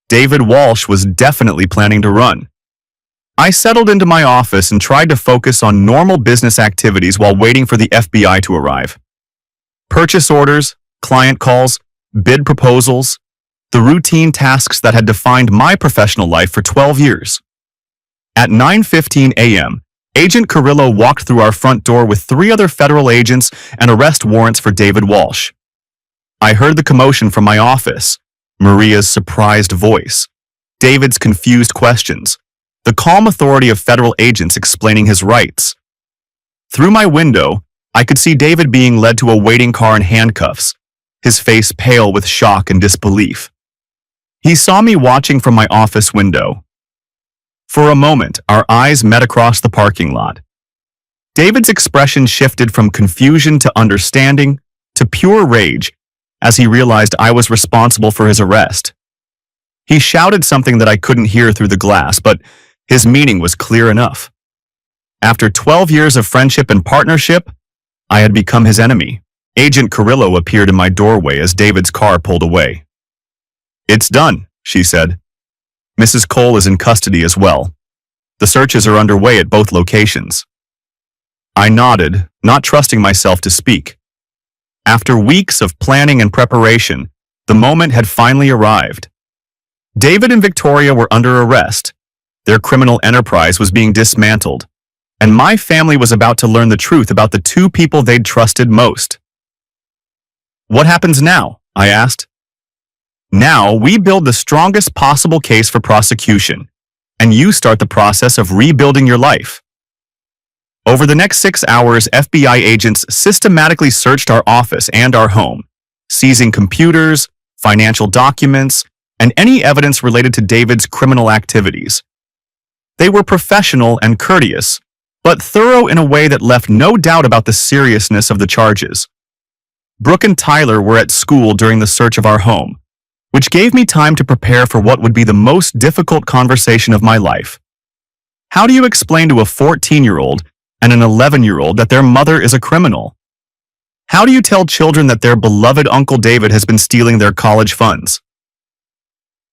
David Walsh was definitely planning to run. I settled into my office and tried to focus on normal business activities while waiting for the FBI to arrive. Purchase orders, client calls, bid proposals, the routine tasks that had defined my professional life for 12 years. At 9:15 a.m., Agent Carrillo walked through our front door with 3 other federal agents and arrest warrants for David Walsh. I heard the commotion from my office, Maria's surprised voice, David's confused questions, the calm authority of federal agents explaining his rights. Through my window, I could see David being led to a waiting car in handcuffs, his face pale with shock and disbelief. He saw me watching from my office window. For a moment, our eyes met across the parking lot. David's expression shifted from confusion to understanding to pure rage as he realized I was responsible for his arrest. He shouted something that I couldn't hear through the glass, but his meaning was clear enough. After 12 years of friendship and partnership, I had become his enemy. Agent Carrillo appeared in my doorway as David's car pulled away. "It's done," she said. "Mrs. Cole is in custody as well. The searches are underway at both locations." I nodded, not trusting myself to speak. After weeks of planning and preparation, the moment had finally arrived. David and Victoria were under arrest. Their criminal enterprise was being dismantled, and my family was about to learn the truth about the two people they'd trusted most. "What happens now?" I asked. "Now we build the strongest possible case for prosecution, and you start the process of rebuilding your life." Over the next 6 hours, FBI agents systematically searched our office and our home, seizing computers, financial documents, and any evidence related to David's criminal activities. They were professional and courteous, but thorough in a way that left no doubt about the seriousness of the charges. Brooke and Tyler were at school during the search of our home, which gave me time to prepare for what would be the most difficult conversation of my life. How do you explain to a 14-year-old and an 11-year-old that their mother is a criminal? How do you tell children that their beloved Uncle David has been stealing their college funds?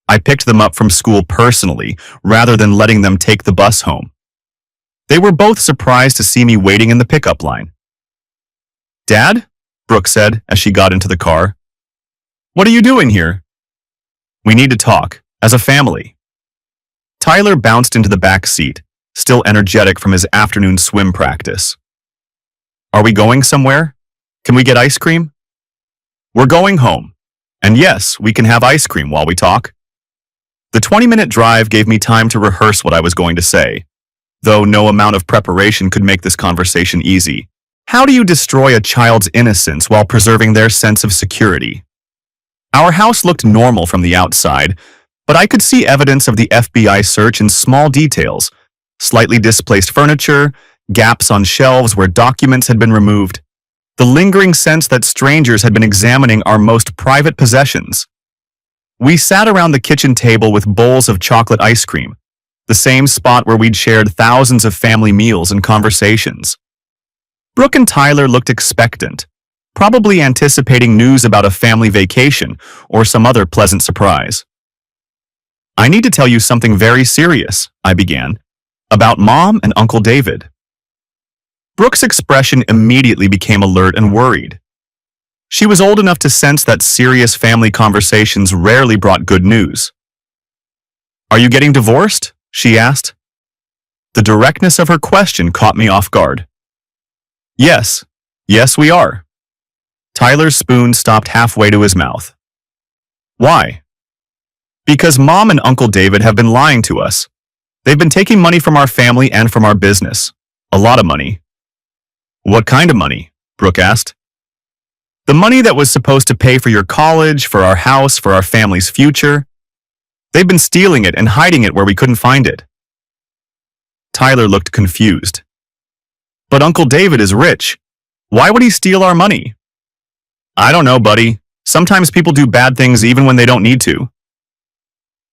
I picked them up from school personally, rather than letting them take the bus home. They were both surprised to see me waiting in the pickup line. "Dad?" Brooke said as she got into the car. "What are you doing here?" "We need to talk, as a family." Tyler bounced into the back seat, still energetic from his afternoon swim practice. "Are we going somewhere? Can we get ice cream?" "We're going home. And yes, we can have ice cream while we talk." The 20-minute drive gave me time to rehearse what I was going to say, though no amount of preparation could make this conversation easy. How do you destroy a child's innocence while preserving their sense of security? Our house looked normal from the outside, but I could see evidence of the FBI search in small details: slightly displaced furniture, gaps on shelves where documents had been removed, the lingering sense that strangers had been examining our most private possessions. We sat around the kitchen table with bowls of chocolate ice cream, the same spot where we'd shared thousands of family meals and conversations. Brooke and Tyler looked expectant, probably anticipating news about a family vacation or some other pleasant surprise. "I need to tell you something very serious," I began, "about Mom and Uncle David." Brooke's expression immediately became alert and worried. She was old enough to sense that serious family conversations rarely brought good news. "Are you getting divorced?" she asked. The directness of her question caught me off guard. Yes, we are." Tyler's spoon stopped halfway to his mouth. "Why?" "Because Mom and Uncle David have been lying to us. They've been taking money from our family and from our business. A lot of money." "What kind of money?" Brooke asked. "The money that was supposed to pay for your college, for our house, for our family's future. They've been stealing it and hiding it where we couldn't find it." Tyler looked confused. "But Uncle David is rich. Why would he steal our money?" "I don't know, buddy. Sometimes people do bad things even when they don't need to."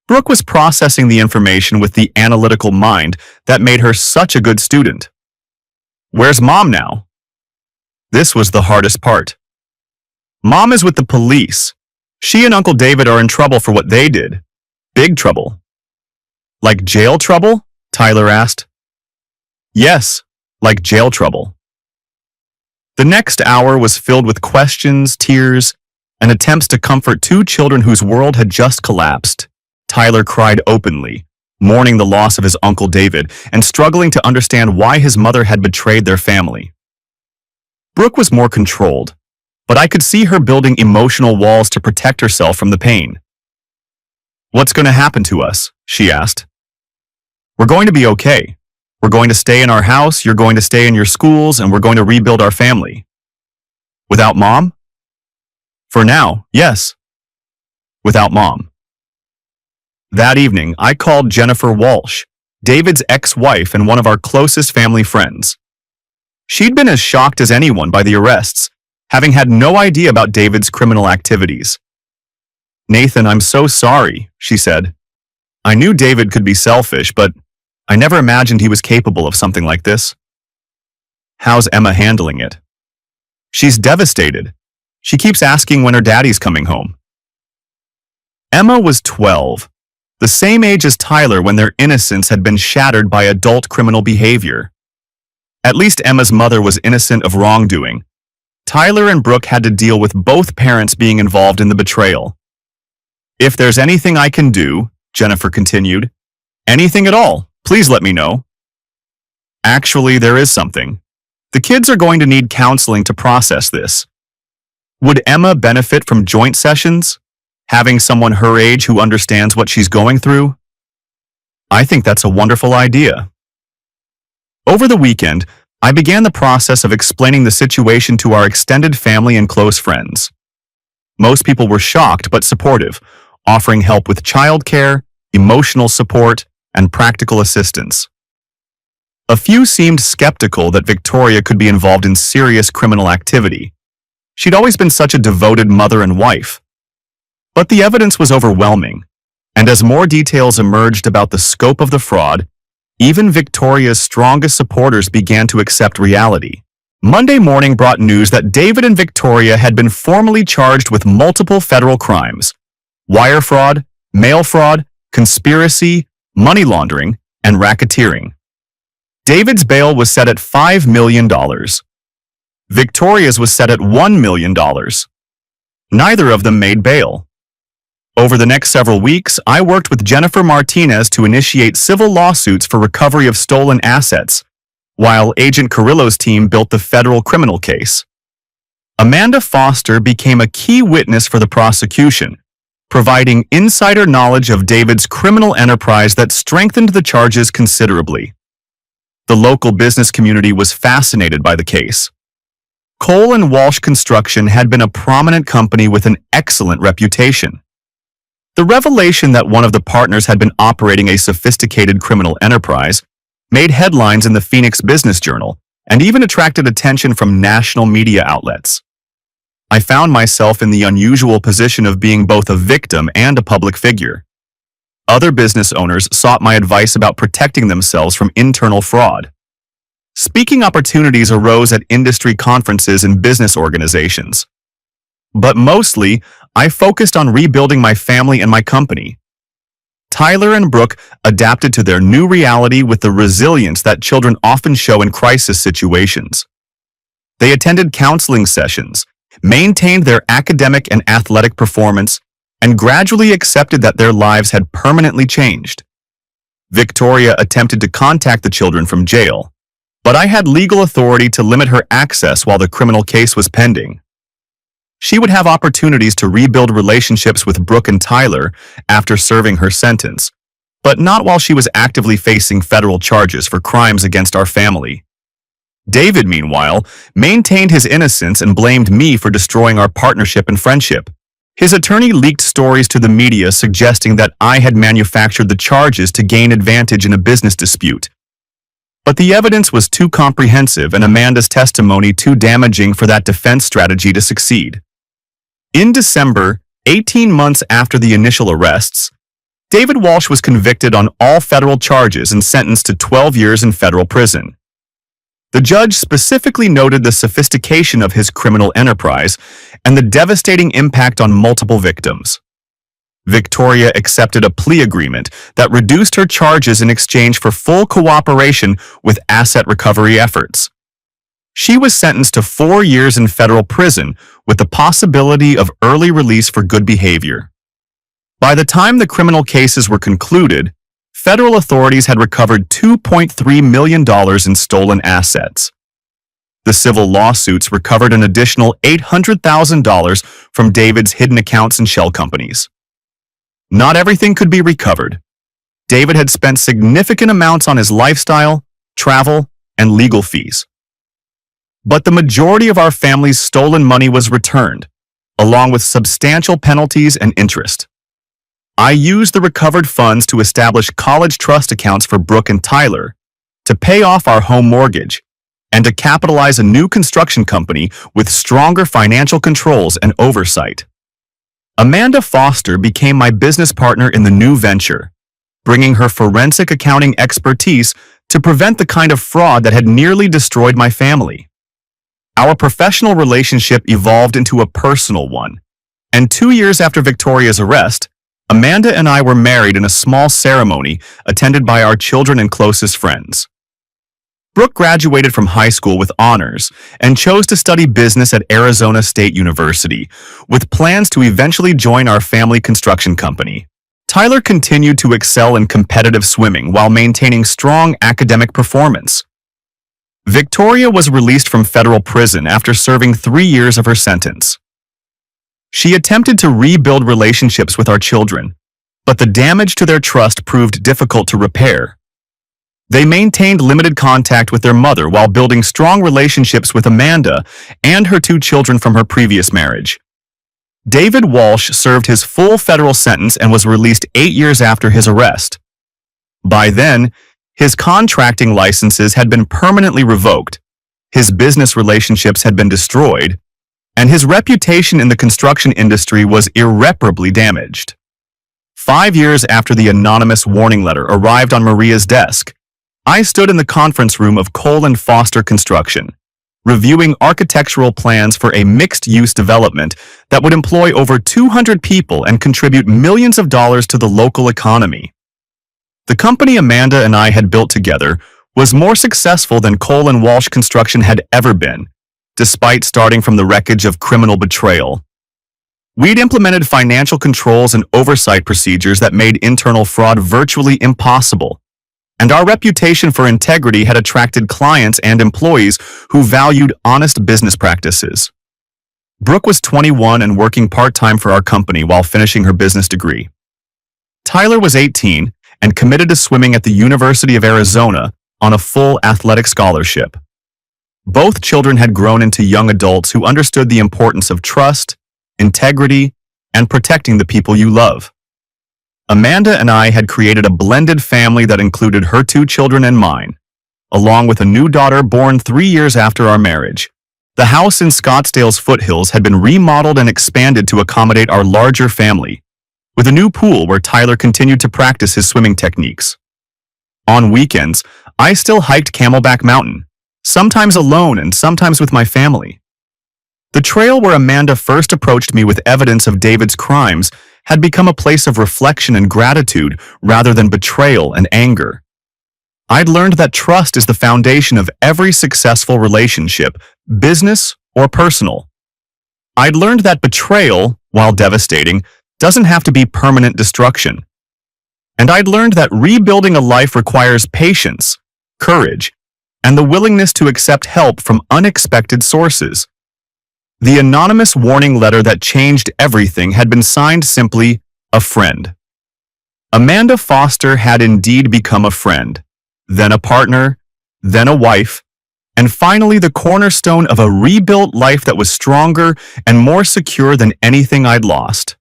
Brooke was processing the information with the analytical mind that made her such a good student. "Where's Mom now?" This was the hardest part. "Mom is with the police. She and Uncle David are in trouble for what they did. Big trouble." "Like jail trouble?" Tyler asked. "Yes, like jail trouble." The next hour was filled with questions, tears, and attempts to comfort two children whose world had just collapsed. Tyler cried openly, mourning the loss of his Uncle David and struggling to understand why his mother had betrayed their family. Brooke was more controlled, but I could see her building emotional walls to protect herself from the pain. "What's going to happen to us?" she asked. "We're going to be okay. We're going to stay in our house, you're going to stay in your schools, and we're going to rebuild our family." "Without Mom?" "For now, yes. Without Mom." That evening, I called Jennifer Walsh, David's ex-wife and one of our closest family friends. She'd been as shocked as anyone by the arrests, having had no idea about David's criminal activities. "Nathan, I'm so sorry," she said. "I knew David could be selfish, but I never imagined he was capable of something like this." How's Emma handling it? She's devastated. She keeps asking when her daddy's coming home. Emma was 12, the same age as Tyler when their innocence had been shattered by adult criminal behavior. At least Emma's mother was innocent of wrongdoing. Tyler and Brooke had to deal with both parents being involved in the betrayal. If there's anything I can do, Jennifer continued, anything at all, please let me know. Actually, there is something. The kids are going to need counseling to process this. Would Emma benefit from joint sessions? Having someone her age who understands what she's going through? I think that's a wonderful idea. Over the weekend, I began the process of explaining the situation to our extended family and close friends. Most people were shocked but supportive, offering help with childcare, emotional support, and practical assistance. A few seemed skeptical that Victoria could be involved in serious criminal activity. She'd always been such a devoted mother and wife. But the evidence was overwhelming, and as more details emerged about the scope of the fraud, even Victoria's strongest supporters began to accept reality. Monday morning brought news that David and Victoria had been formally charged with multiple federal crimes: wire fraud, mail fraud, conspiracy, money laundering, and racketeering. David's bail was set at $5 million. Victoria's was set at $1 million. Neither of them made bail. Over the next several weeks, I worked with Jennifer Martinez to initiate civil lawsuits for recovery of stolen assets, while Agent Carrillo's team built the federal criminal case. Amanda Foster became a key witness for the prosecution, providing insider knowledge of David's criminal enterprise that strengthened the charges considerably. The local business community was fascinated by the case. Cole and Walsh Construction had been a prominent company with an excellent reputation. The revelation that one of the partners had been operating a sophisticated criminal enterprise made headlines in the Phoenix Business Journal and even attracted attention from national media outlets. I found myself in the unusual position of being both a victim and a public figure. Other business owners sought my advice about protecting themselves from internal fraud. Speaking opportunities arose at industry conferences and business organizations. But mostly, I focused on rebuilding my family and my company. Tyler and Brooke adapted to their new reality with the resilience that children often show in crisis situations. They attended counseling sessions, maintained their academic and athletic performance, and gradually accepted that their lives had permanently changed. Victoria attempted to contact the children from jail, but I had legal authority to limit her access while the criminal case was pending. She would have opportunities to rebuild relationships with Brooke and Tyler after serving her sentence, but not while she was actively facing federal charges for crimes against our family. David, meanwhile, maintained his innocence and blamed me for destroying our partnership and friendship. His attorney leaked stories to the media suggesting that I had manufactured the charges to gain advantage in a business dispute. But the evidence was too comprehensive and Amanda's testimony too damaging for that defense strategy to succeed. In December, 18 months after the initial arrests, David Walsh was convicted on all federal charges and sentenced to 12 years in federal prison. The judge specifically noted the sophistication of his criminal enterprise and the devastating impact on multiple victims. Victoria accepted a plea agreement that reduced her charges in exchange for full cooperation with asset recovery efforts. She was sentenced to 4 years in federal prison with the possibility of early release for good behavior. By the time the criminal cases were concluded, federal authorities had recovered $2.3 million in stolen assets. The civil lawsuits recovered an additional $800,000 from David's hidden accounts and shell companies. Not everything could be recovered. David had spent significant amounts on his lifestyle, travel, and legal fees. But the majority of our family's stolen money was returned, along with substantial penalties and interest. I used the recovered funds to establish college trust accounts for Brooke and Tyler, to pay off our home mortgage, and to capitalize a new construction company with stronger financial controls and oversight. Amanda Foster became my business partner in the new venture, bringing her forensic accounting expertise to prevent the kind of fraud that had nearly destroyed my family. Our professional relationship evolved into a personal one, and 2 years after Victoria's arrest, Amanda and I were married in a small ceremony attended by our children and closest friends. Brooke graduated from high school with honors and chose to study business at Arizona State University, with plans to eventually join our family construction company. Tyler continued to excel in competitive swimming while maintaining strong academic performance. Victoria was released from federal prison after serving 3 years of her sentence. She attempted to rebuild relationships with our children, but the damage to their trust proved difficult to repair. They maintained limited contact with their mother while building strong relationships with Amanda and her 2 children from her previous marriage. David Walsh served his full federal sentence and was released 8 years after his arrest. By then, his contracting licenses had been permanently revoked, his business relationships had been destroyed, and his reputation in the construction industry was irreparably damaged. 5 years after the anonymous warning letter arrived on Maria's desk, I stood in the conference room of Cole & Foster Construction, reviewing architectural plans for a mixed-use development that would employ over 200 people and contribute millions of dollars to the local economy. The company Amanda and I had built together was more successful than Cole & Walsh Construction had ever been, despite starting from the wreckage of criminal betrayal. We'd implemented financial controls and oversight procedures that made internal fraud virtually impossible, and our reputation for integrity had attracted clients and employees who valued honest business practices. Brooke was 21 and working part-time for our company while finishing her business degree. Tyler was 18 and committed to swimming at the University of Arizona on a full athletic scholarship. Both children had grown into young adults who understood the importance of trust, integrity, and protecting the people you love. Amanda and I had created a blended family that included her 2 children and mine, along with a new daughter born 3 years after our marriage. The house in Scottsdale's foothills had been remodeled and expanded to accommodate our larger family, with a new pool where Tyler continued to practice his swimming techniques. On weekends, I still hiked Camelback Mountain, sometimes alone and sometimes with my family. The trail where Amanda first approached me with evidence of David's crimes had become a place of reflection and gratitude rather than betrayal and anger. I'd learned that trust is the foundation of every successful relationship, business or personal. I'd learned that betrayal, while devastating, doesn't have to be permanent destruction. And I'd learned that rebuilding a life requires patience, courage, and the willingness to accept help from unexpected sources. The anonymous warning letter that changed everything had been signed simply, "A friend." Amanda Foster had indeed become a friend, then a partner, then a wife, and finally the cornerstone of a rebuilt life that was stronger and more secure than anything I'd lost.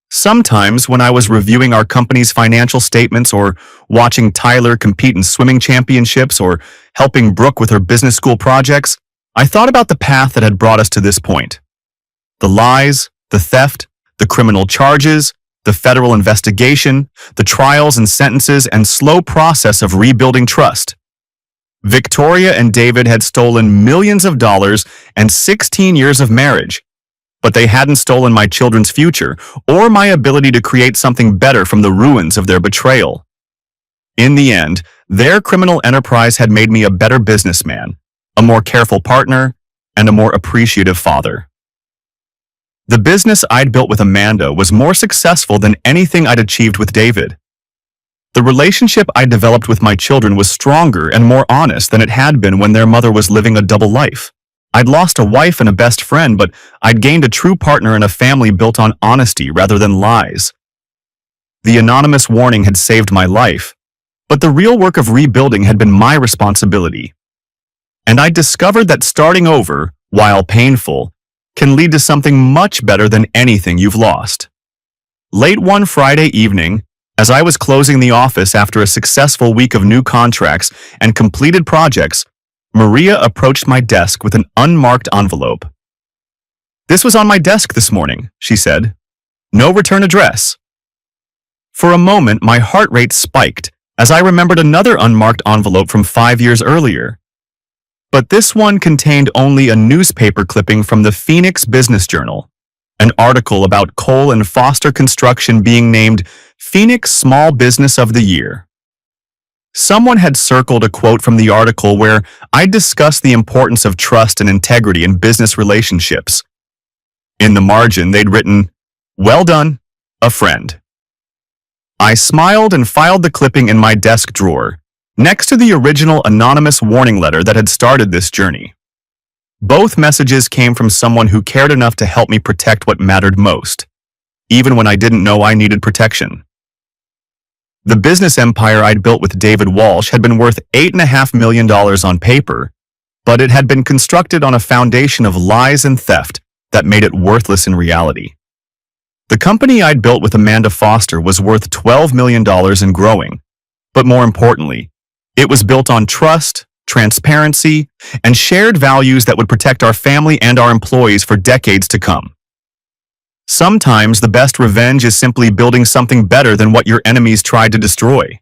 Sometimes when I was reviewing our company's financial statements or watching Tyler compete in swimming championships or helping Brooke with her business school projects, I thought about the path that had brought us to this point. The lies, the theft, the criminal charges, the federal investigation, the trials and sentences, and slow process of rebuilding trust. Victoria and David had stolen millions of dollars and 16 years of marriage, but they hadn't stolen my children's future or my ability to create something better from the ruins of their betrayal. In the end, their criminal enterprise had made me a better businessman, a more careful partner, and a more appreciative father. The business I'd built with Amanda was more successful than anything I'd achieved with David. The relationship I developed with my children was stronger and more honest than it had been when their mother was living a double life. I'd lost a wife and a best friend, but I'd gained a true partner in a family built on honesty rather than lies. The anonymous warning had saved my life, but the real work of rebuilding had been my responsibility. And I discovered that starting over, while painful, can lead to something much better than anything you've lost. Late one Friday evening, as I was closing the office after a successful week of new contracts and completed projects, Maria approached my desk with an unmarked envelope. "This was on my desk this morning," she said. "No return address." For a moment, my heart rate spiked as I remembered another unmarked envelope from 5 years earlier. But this one contained only a newspaper clipping from the Phoenix Business Journal, an article about Cole and Foster Construction being named Phoenix Small Business of the Year. Someone had circled a quote from the article where I discussed the importance of trust and integrity in business relationships. In the margin, they'd written, "Well done, a friend." I smiled and filed the clipping in my desk drawer, next to the original anonymous warning letter that had started this journey. Both messages came from someone who cared enough to help me protect what mattered most, even when I didn't know I needed protection. The business empire I'd built with David Walsh had been worth $8.5 million on paper, but it had been constructed on a foundation of lies and theft that made it worthless in reality. The company I'd built with Amanda Foster was worth $12 million and growing, but more importantly, it was built on trust, transparency, and shared values that would protect our family and our employees for decades to come. Sometimes the best revenge is simply building something better than what your enemies tried to destroy.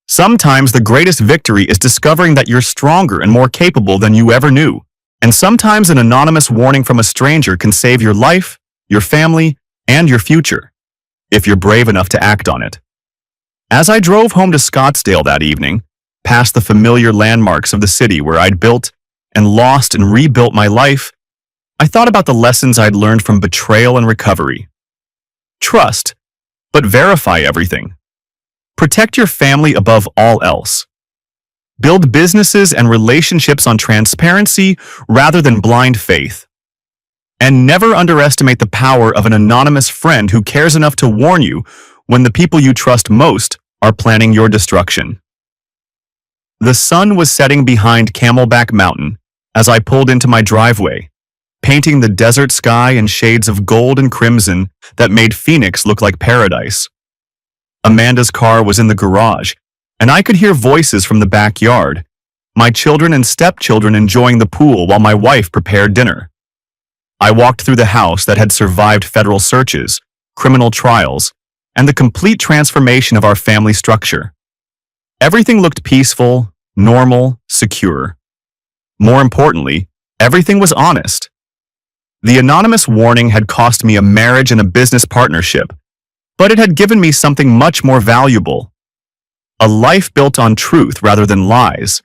Sometimes the greatest victory is discovering that you're stronger and more capable than you ever knew. And sometimes an anonymous warning from a stranger can save your life, your family, and your future, if you're brave enough to act on it. As I drove home to Scottsdale that evening, past the familiar landmarks of the city where I'd built and lost and rebuilt my life, I thought about the lessons I'd learned from betrayal and recovery. Trust, but verify everything. Protect your family above all else. Build businesses and relationships on transparency rather than blind faith. And never underestimate the power of an anonymous friend who cares enough to warn you when the people you trust most are planning your destruction. The sun was setting behind Camelback Mountain as I pulled into my driveway, painting the desert sky in shades of gold and crimson that made Phoenix look like paradise. Amanda's car was in the garage, and I could hear voices from the backyard, my children and stepchildren enjoying the pool while my wife prepared dinner. I walked through the house that had survived federal searches, criminal trials, and the complete transformation of our family structure. Everything looked peaceful, normal, secure. More importantly, everything was honest. The anonymous warning had cost me a marriage and a business partnership, but it had given me something much more valuable. A life built on truth rather than lies,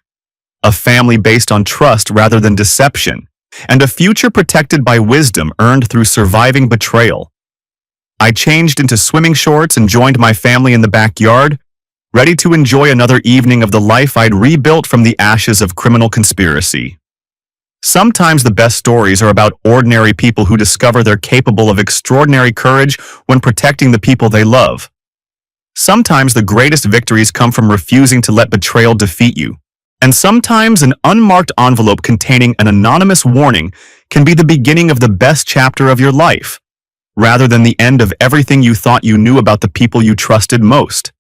a family based on trust rather than deception, and a future protected by wisdom earned through surviving betrayal. I changed into swimming shorts and joined my family in the backyard, ready to enjoy another evening of the life I'd rebuilt from the ashes of criminal conspiracy. Sometimes the best stories are about ordinary people who discover they're capable of extraordinary courage when protecting the people they love. Sometimes the greatest victories come from refusing to let betrayal defeat you. And sometimes an unmarked envelope containing an anonymous warning can be the beginning of the best chapter of your life, rather than the end of everything you thought you knew about the people you trusted most.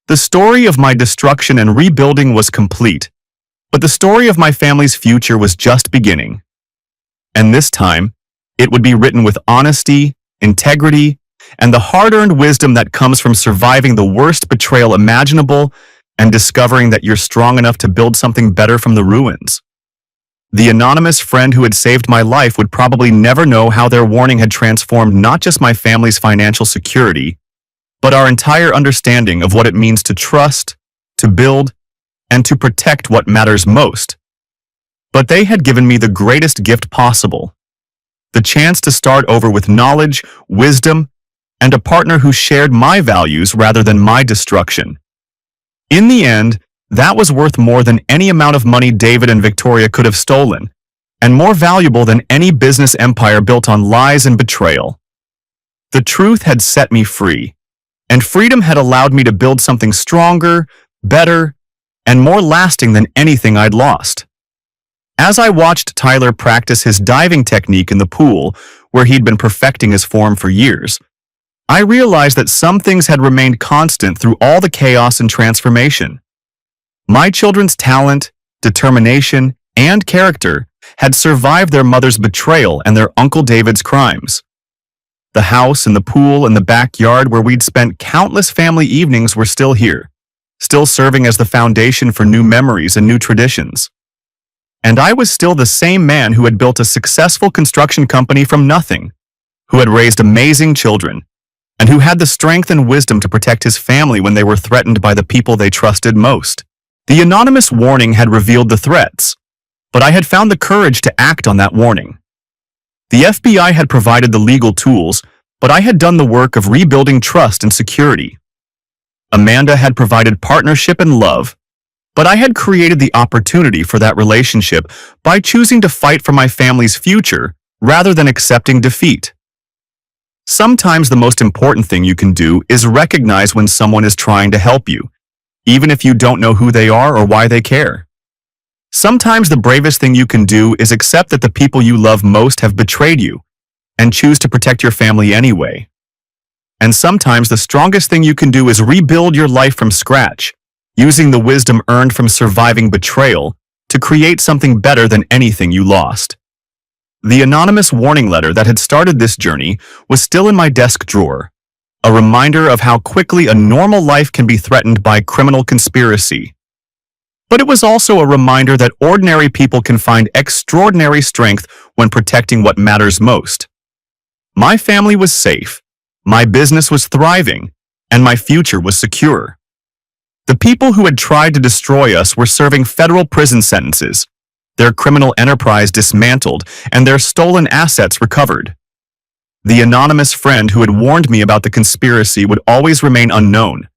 The story of my destruction and rebuilding was complete, but the story of my family's future was just beginning. And this time, it would be written with honesty, integrity, and the hard-earned wisdom that comes from surviving the worst betrayal imaginable and discovering that you're strong enough to build something better from the ruins. The anonymous friend who had saved my life would probably never know how their warning had transformed not just my family's financial security, but our entire understanding of what it means to trust, to build, and to protect what matters most. But they had given me the greatest gift possible, the chance to start over with knowledge, wisdom, and a partner who shared my values rather than my destruction. In the end, that was worth more than any amount of money David and Victoria could have stolen, and more valuable than any business empire built on lies and betrayal. The truth had set me free, and freedom had allowed me to build something stronger, better, and more lasting than anything I'd lost. As I watched Tyler practice his diving technique in the pool, where he'd been perfecting his form for years, I realized that some things had remained constant through all the chaos and transformation. My children's talent, determination, and character had survived their mother's betrayal and their Uncle David's crimes. The house and the pool and the backyard where we'd spent countless family evenings were still here, still serving as the foundation for new memories and new traditions. And I was still the same man who had built a successful construction company from nothing, who had raised amazing children, and who had the strength and wisdom to protect his family when they were threatened by the people they trusted most. The anonymous warning had revealed the threats, but I had found the courage to act on that warning. The FBI had provided the legal tools, but I had done the work of rebuilding trust and security. Amanda had provided partnership and love, but I had created the opportunity for that relationship by choosing to fight for my family's future rather than accepting defeat. Sometimes the most important thing you can do is recognize when someone is trying to help you, even if you don't know who they are or why they care. Sometimes the bravest thing you can do is accept that the people you love most have betrayed you and choose to protect your family anyway. And sometimes the strongest thing you can do is rebuild your life from scratch, using the wisdom earned from surviving betrayal to create something better than anything you lost. The anonymous warning letter that had started this journey was still in my desk drawer, a reminder of how quickly a normal life can be threatened by criminal conspiracy. But it was also a reminder that ordinary people can find extraordinary strength when protecting what matters most. My family was safe, my business was thriving, and my future was secure. The people who had tried to destroy us were serving federal prison sentences, their criminal enterprise dismantled, and their stolen assets recovered. The anonymous friend who had warned me about the conspiracy would always remain unknown,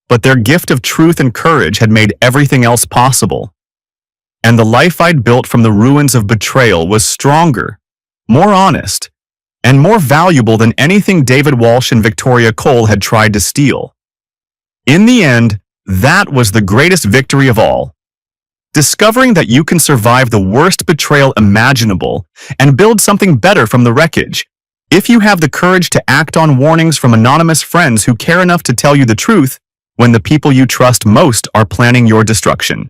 but their gift of truth and courage had made everything else possible. And the life I'd built from the ruins of betrayal was stronger, more honest, and more valuable than anything David Walsh and Victoria Cole had tried to steal. In the end, that was the greatest victory of all. Discovering that you can survive the worst betrayal imaginable and build something better from the wreckage, if you have the courage to act on warnings from anonymous friends who care enough to tell you the truth when the people you trust most are planning your destruction.